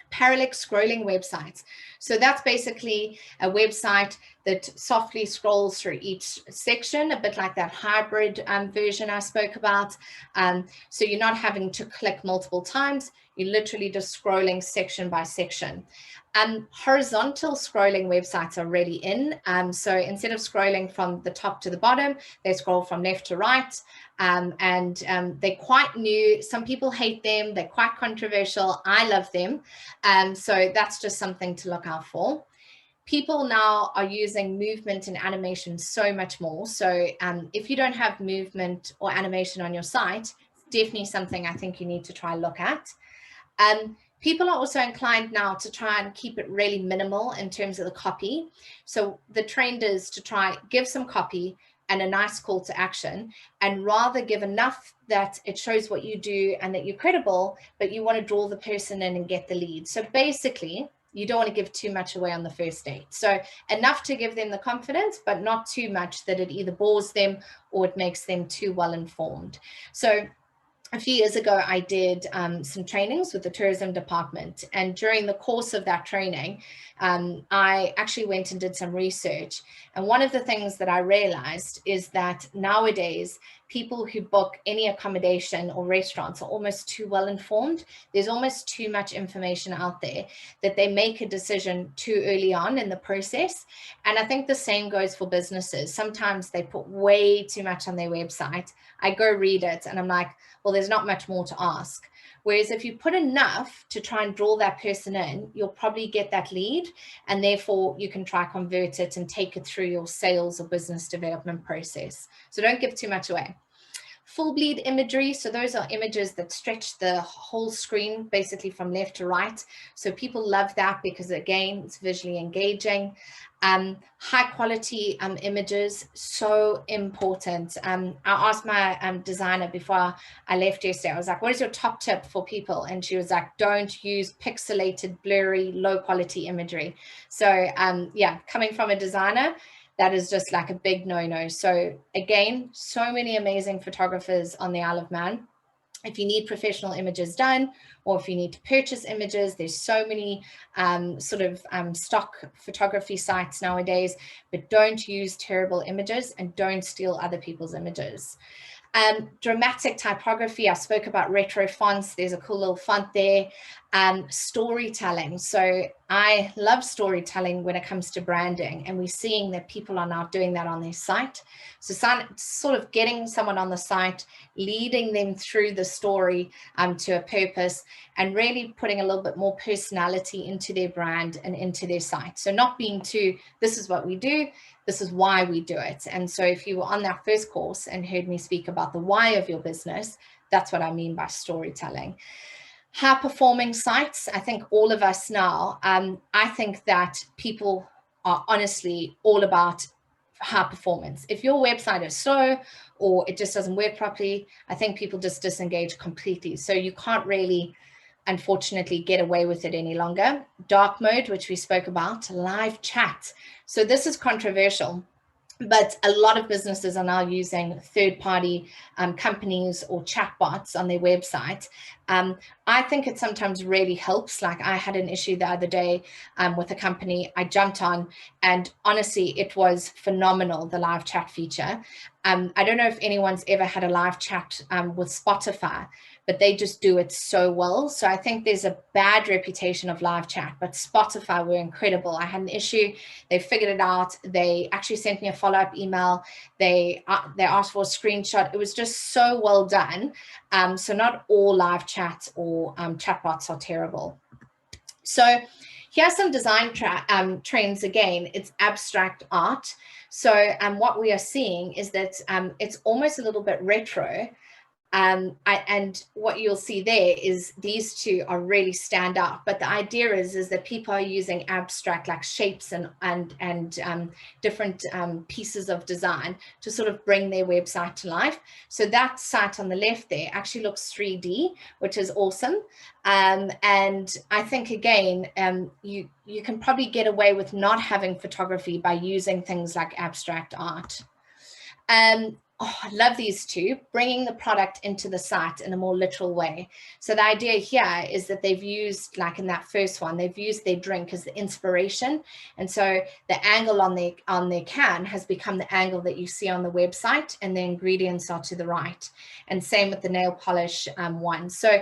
parallax scrolling websites. So that's basically a website that softly scrolls through each section, a bit like that hybrid version I spoke about. So you're not having to click multiple times. You're literally just scrolling section by section. Horizontal scrolling websites are really in. So instead of scrolling from the top to the bottom, they scroll from left to right. They're quite new. Some people hate them. They're quite controversial. I love them. So that's just something to look out for. People now are using movement and animation so much more. So if you don't have movement or animation on your site, it's definitely something I think you need to try and look at. People are also inclined now to try and keep it really minimal in terms of the copy. So the trend is to try give some copy and a nice call to action, and rather give enough that it shows what you do and that you're credible, but you want to draw the person in and get the lead. So basically, you don't want to give too much away on the first date. So enough to give them the confidence, but not too much that it either bores them or it makes them too well informed. So a few years ago, I did some trainings with the tourism department. And during the course of that training, I actually went and did some research. And one of the things that I realized is that nowadays, people who book any accommodation or restaurants are almost too well informed. There's almost too much information out there that they make a decision too early on in the process. And I think the same goes for businesses. Sometimes they put way too much on their website. I go read it and I'm like, well, there's not much more to ask. Whereas if you put enough to try and draw that person in, you'll probably get that lead, and therefore you can try convert it and take it through your sales or business development process. So don't give too much away. full bleed imagery. So those are images that stretch the whole screen basically from left to right. So people love that because, again, it's visually engaging. High quality images, so important. I asked my designer before I left yesterday, I was like, what is your top tip for people? And she was like, don't use pixelated, blurry, low quality imagery. So yeah, coming from a designer, that is just like a big no-no. So again, so many amazing photographers on the Isle of Man. If you need professional images done, or if you need to purchase images, there's so many stock photography sites nowadays, but don't use terrible images and don't steal other people's images. Dramatic typography, I spoke about retro fonts. There's a cool little font there. Storytelling. So I love storytelling when it comes to branding, and we're seeing that people are now doing that on their site. So sort of getting someone on the site, leading them through the story to a purpose, and really putting a little bit more personality into their brand and into their site. So not being too, this is what we do, this is why we do it. And so if you were on that first course and heard me speak about the why of your business, that's what I mean by storytelling. High performing sites, I think all of us now, I think that people are honestly all about high performance. If your website is slow or it just doesn't work properly, I think people just disengage completely. So you can't really, unfortunately, get away with it any longer. Dark mode, which we spoke about, live chat. So this is controversial, but a lot of businesses are now using third-party companies or chatbots on their website. I think it sometimes really helps. Like I had an issue the other day with a company I jumped on, and honestly, it was phenomenal, the live chat feature. I don't know if anyone's ever had a live chat with Spotify, but they just do it so well. So I think there's a bad reputation of live chat, but Spotify were incredible. I had an issue, they figured it out. They actually sent me a follow-up email. They asked for a screenshot. It was just so well done. So not all live chats or chatbots are terrible. So here's some design trends again. It's abstract art. So what we are seeing is that it's almost a little bit retro. And what you'll see there is these two are really stand out. But the idea is that people are using abstract like shapes and different pieces of design to sort of bring their website to life. So that site on the left there actually looks 3D, which is awesome. And I think, again, you can probably get away with not having photography by using things like abstract art. Oh, I love these two, bringing the product into the site in a more literal way. So the idea here is that they've used, like in that first one, they've used their drink as the inspiration. And so the angle on their can has become the angle that you see on the website, and the ingredients are to the right. And same with the nail polish one. So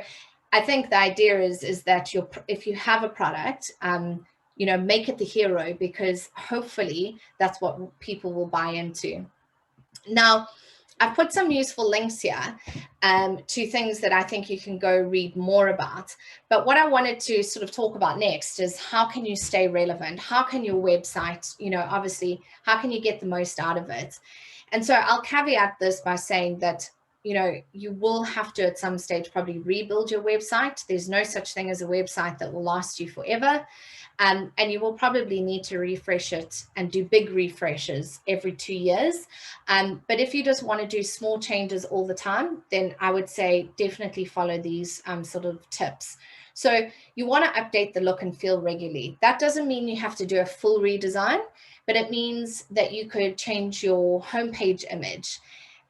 I think the idea is that if you have a product, make it the hero, because hopefully that's what people will buy into. Now, I've put some useful links here to things that I think you can go read more about. But what I wanted to sort of talk about next is how can you stay relevant? How can your website, obviously, how can you get the most out of it? And so I'll caveat this by saying that, you will have to at some stage probably rebuild your website. There's no such thing as a website that will last you forever. And you will probably need to refresh it and do big refreshes every 2 years. But if you just want to do small changes all the time, then I would say definitely follow these sort of tips. So you want to update the look and feel regularly. That doesn't mean you have to do a full redesign, but it means that you could change your homepage image.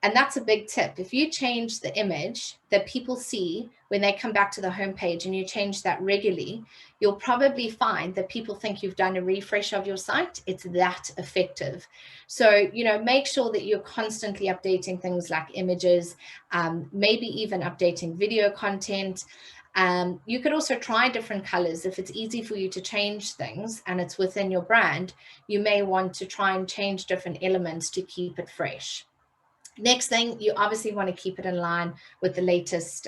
And that's a big tip. If you change the image that people see when they come back to the homepage, and you change that regularly, you'll probably find that people think you've done a refresh of your site. It's that effective. So, make sure that you're constantly updating things like images, maybe even updating video content. You could also try different colors. If it's easy for you to change things and it's within your brand, you may want to try and change different elements to keep it fresh. Next thing, you obviously want to keep it in line with the latest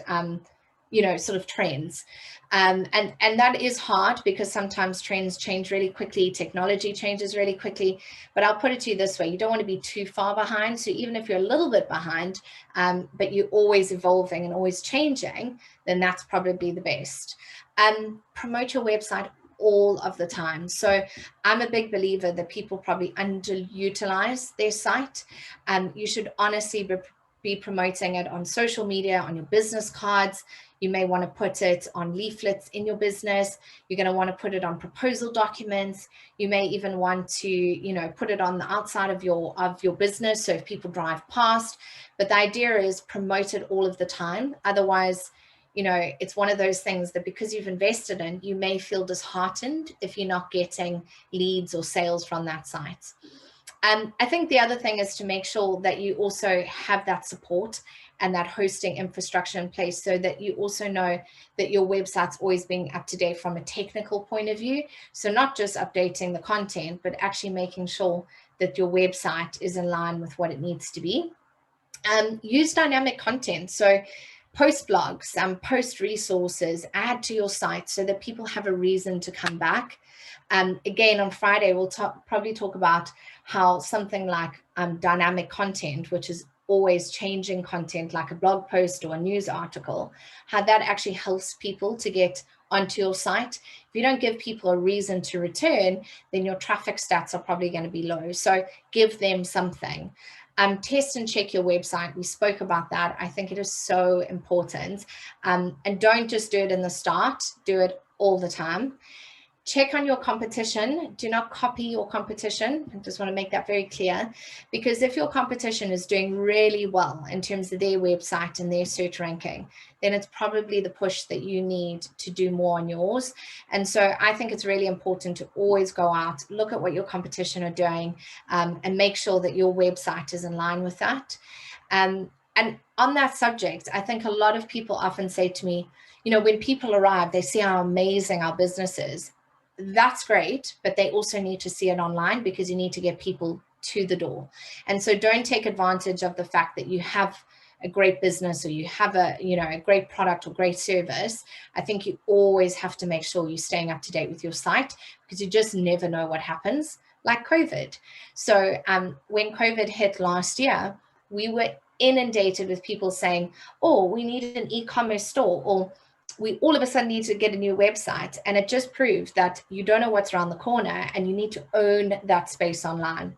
sort of trends. And that is hard because sometimes trends change really quickly, technology changes really quickly. But I'll put it to you this way: you don't want to be too far behind. So even if you're a little bit behind, but you're always evolving and always changing, then that's probably the best. Promote your website all of the time. So I'm a big believer that people probably underutilize their site. You should honestly be promoting it on social media, on your business cards. You may want to put it on leaflets in your business. You're going to want to put it on proposal documents. You may even want to, put it on the outside of your business, so if people drive past. But the idea is promote it all of the time. Otherwise, it's one of those things that because you've invested in, you may feel disheartened if you're not getting leads or sales from that site. I think the other thing is to make sure that you also have that support and that hosting infrastructure in place, so that you also know that your website's always being up to date from a technical point of view. So not just updating the content, but actually making sure that your website is in line with what it needs to be. Use dynamic content. So post blogs, post resources, add to your site so that people have a reason to come back. Again, on Friday, we'll probably talk about how something like dynamic content, which is always changing content like a blog post or a news article, how that actually helps people to get onto your site. If you don't give people a reason to return, then your traffic stats are probably going to be low. So give them something. Test and check your website. We spoke about that. I think it is so important. And don't just do it in the start, do it all the time. Check on your competition. Do not copy your competition. I just want to make that very clear, because if your competition is doing really well in terms of their website and their search ranking, then it's probably the push that you need to do more on yours. And so I think it's really important to always go out, look at what your competition are doing, and make sure that your website is in line with that. And on that subject, I think a lot of people often say to me, when people arrive, they see how amazing our business is. That's great, but they also need to see it online, because you need to get people to the door. And so don't take advantage of the fact that you have a great business or you have a great product or great service. I think you always have to make sure you're staying up to date with your site, because you just never know what happens, like COVID. So when COVID hit last year, we were inundated with people saying, oh, we need an e-commerce store, or we all of a sudden need to get a new website. And it just proved that you don't know what's around the corner and you need to own that space online.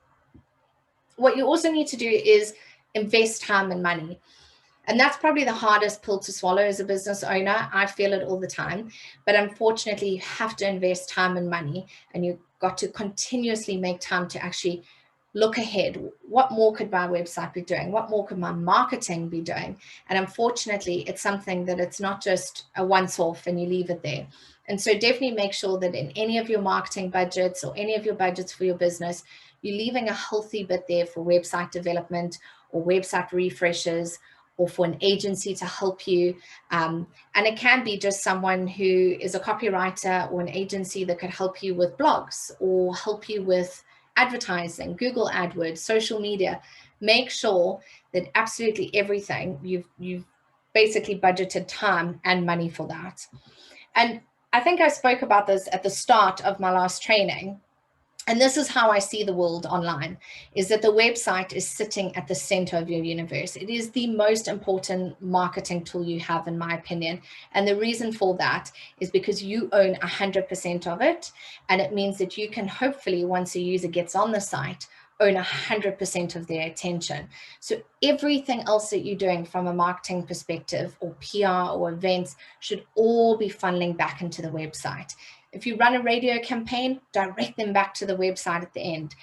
What you also need to do is invest time and money. And that's probably the hardest pill to swallow as a business owner. I feel it all the time. But unfortunately, you have to invest time and money, and you've got to continuously make time to actually look ahead. What more could my website be doing? What more could my marketing be doing? And unfortunately, it's something that it's not just a once-off and you leave it there. And so definitely make sure that in any of your marketing budgets or any of your budgets for your business, you're leaving a healthy bit there for website development or website refreshes, or for an agency to help you. And it can be just someone who is a copywriter or an agency that could help you with blogs or help you with advertising, Google AdWords, social media. Make sure that absolutely everything, you've basically budgeted time and money for that. And I think I spoke about this at the start of my last training. And this is how I see the world online, is that the website is sitting at the center of your universe. It is the most important marketing tool you have, in my opinion. And the reason for that is because you own 100% of it. And it means that you can hopefully, once a user gets on the site, own 100% of their attention. So everything else that you're doing from a marketing perspective or PR or events should all be funneling back into the website. If you run a radio campaign, direct them back to the website at the end.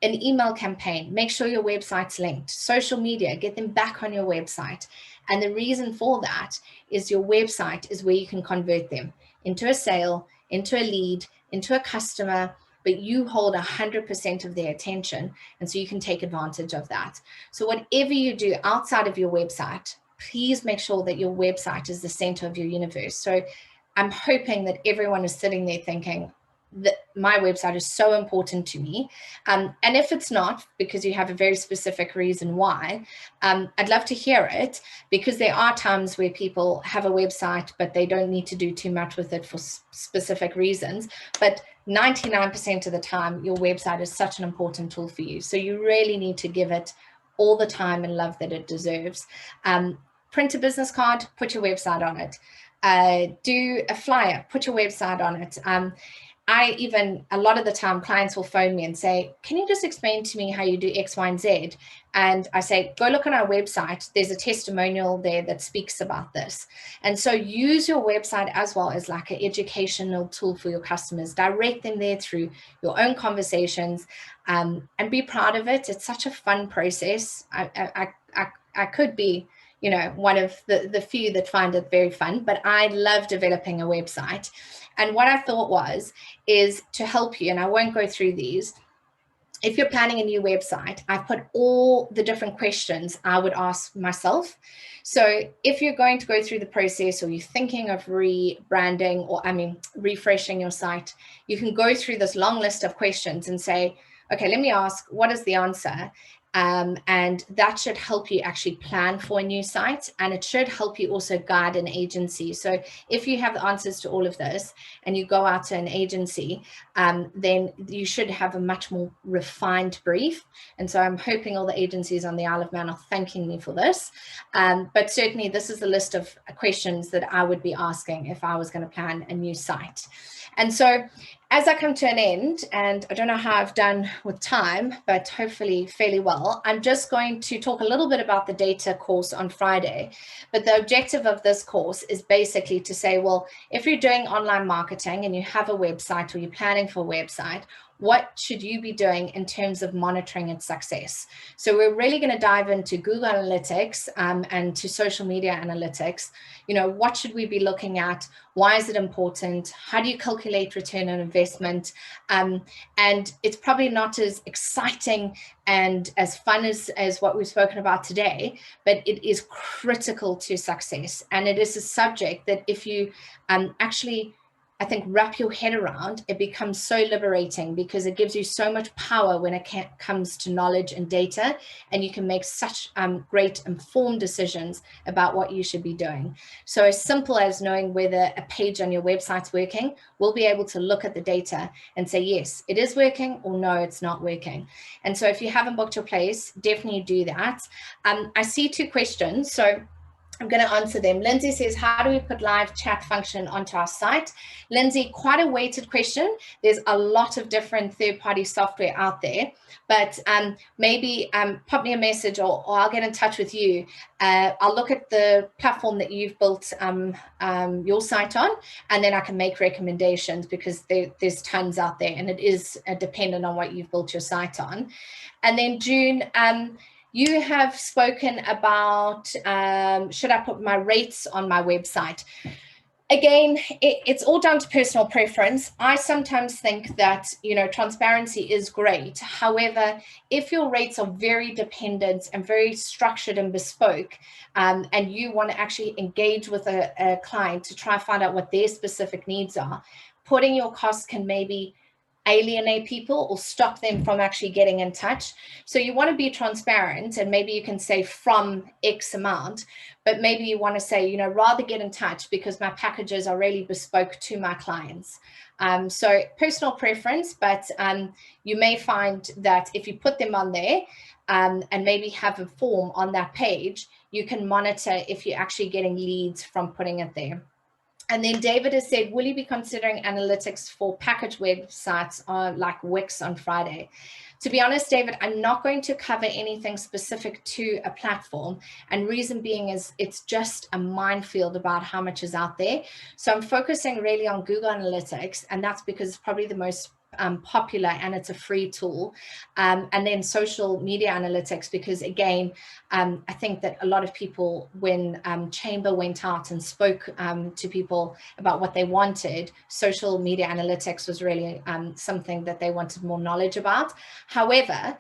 An email campaign, make sure your website's linked. Social media, get them back on your website. And the reason for that is your website is where you can convert them into a sale, into a lead, into a customer, but you hold 100% of their attention. And so you can take advantage of that. So whatever you do outside of your website, please make sure that your website is the center of your universe. So I'm hoping that everyone is sitting there thinking, my website is so important to me. And if it's not, because you have a very specific reason why, I'd love to hear it, because there are times where people have a website, but they don't need to do too much with it for specific reasons. But 99% of the time, your website is such an important tool for you. So you really need to give it all the time and love that it deserves. Print a business card, put your website on it. Do a flyer, put your website on it. A lot of the time, clients will phone me and say, can you just explain to me how you do X, Y, and Z? And I say, go look on our website. There's a testimonial there that speaks about this. And so use your website as well as like an educational tool for your customers. Direct them there through your own conversations, and be proud of it. It's such a fun process. I could be, you know, one of the few that find it very fun, but I love developing a website. And what I thought is to help you, and I won't go through these. If you're planning a new website, I've put all the different questions I would ask myself. So if you're going to go through the process, or you're thinking of rebranding, or refreshing your site, you can go through this long list of questions and say, okay, let me ask, what is the answer? And that should help you actually plan for a new site, and it should help you also guide an agency. So if you have the answers to all of this and you go out to an agency, then you should have a much more refined brief. And so I'm hoping all the agencies on the Isle of Man are thanking me for this. But certainly this is the list of questions that I would be asking if I was going to plan a new site. And so as I come to an end, and I don't know how I've done with time, but hopefully fairly well, I'm just going to talk a little bit about the data course on Friday. But the objective of this course is basically to say, well, if you're doing online marketing and you have a website, or you're planning for a website, what should you be doing in terms of monitoring its success? So we're really going to dive into Google Analytics and to social media analytics. You know, what should we be looking at? Why is it important? How do you calculate return on investment? And it's probably not as exciting and as fun as what we've spoken about today, but it is critical to success. And it is a subject that if you actually, I think, wrap your head around, it becomes so liberating, because it gives you so much power when it comes to knowledge and data, and you can make such great informed decisions about what you should be doing. So as simple as knowing whether a page on your website's working, we'll be able to look at the data and say, yes, it is working, or no, it's not working. And so if you haven't booked your place, definitely do that. I see 2 questions, so I'm going to answer them. Lindsay says, how do we put live chat function onto our site? Lindsay, quite a weighted question. There's a lot of different third-party software out there, but maybe pop me a message, or I'll get in touch with you. I'll look at the platform that you've built your site on, and then I can make recommendations, because there's tons out there, and it is dependent on what you've built your site on. And then June, you have spoken about, should I put my rates on my website? Again, it's all down to personal preference. I sometimes think that, you know, transparency is great. However, if your rates are very dependent and very structured and bespoke, and you want to actually engage with a client to try and find out what their specific needs are, putting your costs can maybe alienate people or stop them from actually getting in touch. So you want to be transparent, and maybe you can say from X amount, but maybe you want to say, you know, rather get in touch because my packages are really bespoke to my clients. So personal preference, but you may find that if you put them on there and maybe have a form on that page, you can monitor if you're actually getting leads from putting it there. And then David has said, will you be considering analytics for package websites on like Wix on Friday? To be honest, David, I'm not going to cover anything specific to a platform. And reason being is it's just a minefield about how much is out there. So I'm focusing really on Google Analytics, and that's because it's probably the most popular, and it's a free tool. And then social media analytics, because again, I think that a lot of people, when Chamber went out and spoke to people about what they wanted, social media analytics was really something that they wanted more knowledge about. However,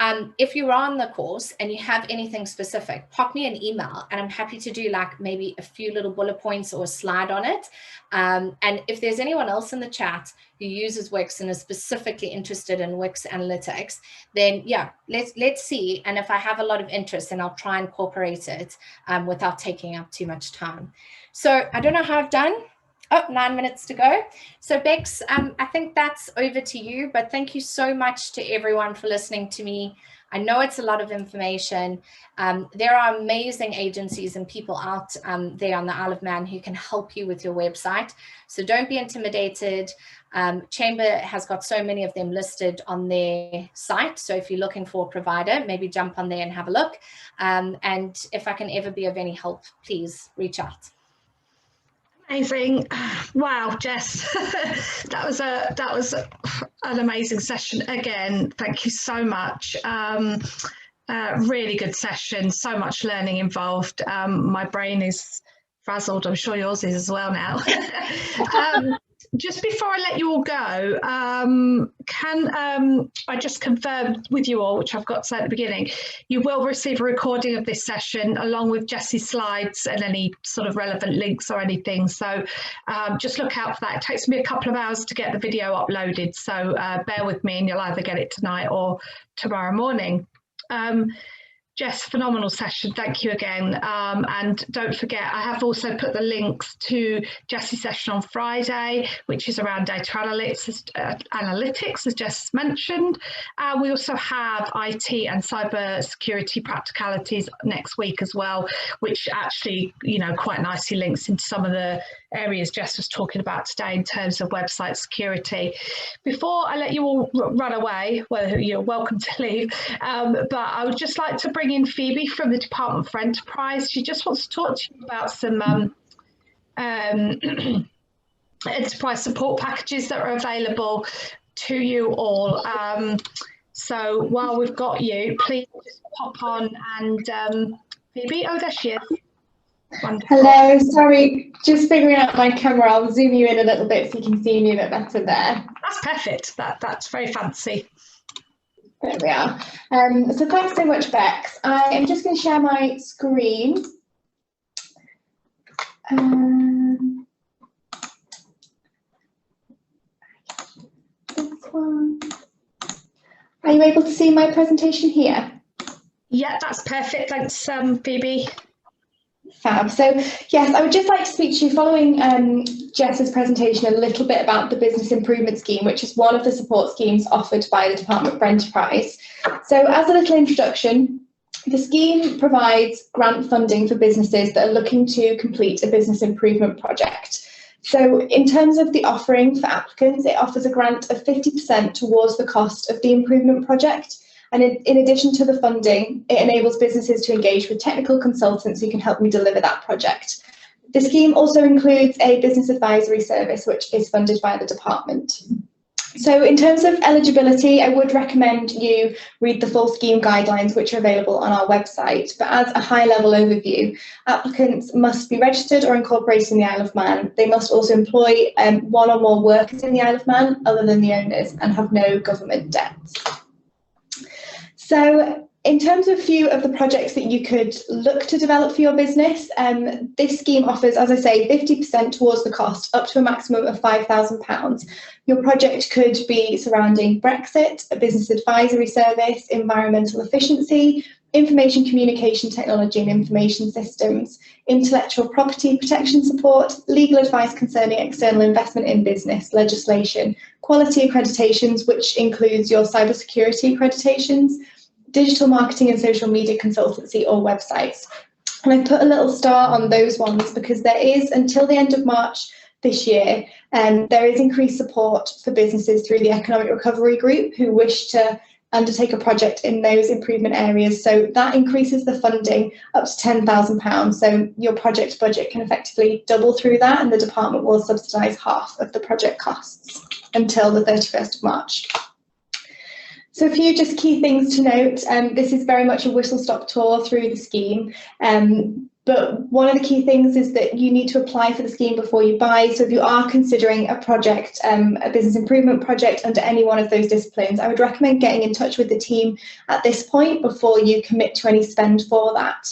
If you're on the course and you have anything specific, pop me an email and I'm happy to do like maybe a few little bullet points or a slide on it. And if there's anyone else in the chat who uses Wix and is specifically interested in Wix Analytics, then yeah, let's see. And if I have a lot of interest, then I'll try and incorporate it without taking up too much time. So I don't know how I've done. Oh, 9 minutes to go. So Bex, I think that's over to you, but thank you so much to everyone for listening to me. I know it's a lot of information. There are amazing agencies and people out there on the Isle of Man who can help you with your website. So don't be intimidated. Chamber has got so many of them listed on their site. So if you're looking for a provider, maybe jump on there and have a look. And if I can ever be of any help, please reach out. Amazing. Wow, Jess, that was an amazing session again. Thank you so much. Really good session, so much learning involved. My brain is frazzled. I'm sure yours is as well now. Just before I let you all go, can I just confirm with you all, which I've got to say at the beginning, you will receive a recording of this session along with Jessie's slides and any sort of relevant links or anything. So just look out for that. It takes me a couple of hours to get the video uploaded. So bear with me and you'll either get it tonight or tomorrow morning. Jess, phenomenal session. Thank you again. And don't forget, I have also put the links to Jessie's session on Friday, which is around data analytics, as Jess mentioned. We also have IT and cyber security practicalities next week as well, which actually, you know, quite nicely links into some of the areas Jess was talking about today in terms of website security. Before I let you all run away, well, you're welcome to leave, but I would just like to bring in Phoebe from the Department for Enterprise. She just wants to talk to you about some enterprise support packages that are available to you all. So while we've got you, please just pop on and Phoebe, oh, there she is. Wonderful. Hello, sorry, just figuring out my camera. I'll zoom you in a little bit so you can see me a bit better there. That's perfect. That's very fancy. There we are. So thanks so much, Bex. I am just going to share my screen. This one. Are you able to see my presentation here? Yeah, that's perfect. Thanks, Phoebe. Fab. So yes, I would just like to speak to you following Jess's presentation a little bit about the Business Improvement Scheme, which is one of the support schemes offered by the Department for Enterprise. So as a little introduction, the scheme provides grant funding for businesses that are looking to complete a business improvement project. So in terms of the offering for applicants, it offers a grant of 50% towards the cost of the improvement project. And in addition to the funding, it enables businesses to engage with technical consultants who can help me deliver that project. The scheme also includes a business advisory service, which is funded by the department. So in terms of eligibility, I would recommend you read the full scheme guidelines, which are available on our website. But as a high-level overview, applicants must be registered or incorporated in the Isle of Man. They must also employ one or more workers in the Isle of Man other than the owners and have no government debts. So in terms of a few of the projects that you could look to develop for your business, this scheme offers, as I say, 50% towards the cost, up to a maximum of £5,000. Your project could be surrounding Brexit, a business advisory service, environmental efficiency, information communication technology and information systems, intellectual property protection support, legal advice concerning external investment in business legislation, quality accreditations, which includes your cybersecurity accreditations, digital marketing and social media consultancy or websites. And I put a little star on those ones because there is, until the end of March this year, there is increased support for businesses through the Economic Recovery Group who wish to undertake a project in those improvement areas. So that increases the funding up to £10,000. So your project budget can effectively double through that, and the department will subsidise half of the project costs until the 31st of March. So a few just key things to note. This is very much a whistle-stop tour through the scheme. But one of the key things is that you need to apply for the scheme before you buy. So if you are considering a project, a business improvement project under any one of those disciplines, I would recommend getting in touch with the team at this point before you commit to any spend for that.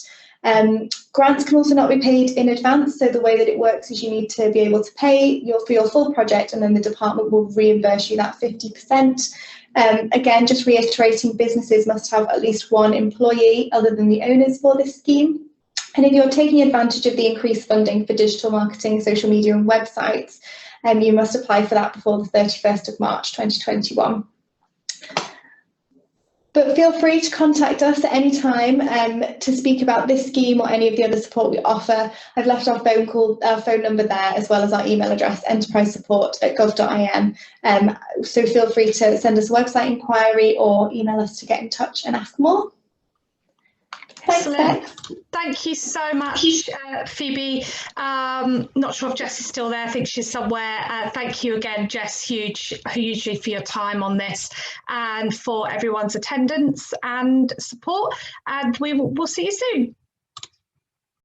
Grants can also not be paid in advance. So the way that it works is you need to be able to pay for your full project, and then the department will reimburse you that 50%. Again, just reiterating, businesses must have at least one employee other than the owners for this scheme. And if you're taking advantage of the increased funding for digital marketing, social media and websites, you must apply for that before the 31st of March 2021. But feel free to contact us at any time to speak about this scheme or any of the other support we offer. I've left our phone number there, as well as our email address, enterprisesupport@gov.in. So feel free to send us a website inquiry or email us to get in touch and ask more. Excellent. Thank you so much, Phoebe. Not sure if Jess is still there. I think she's somewhere. Thank you again, Jess, hugely for your time on this and for everyone's attendance and support. And we'll see you soon.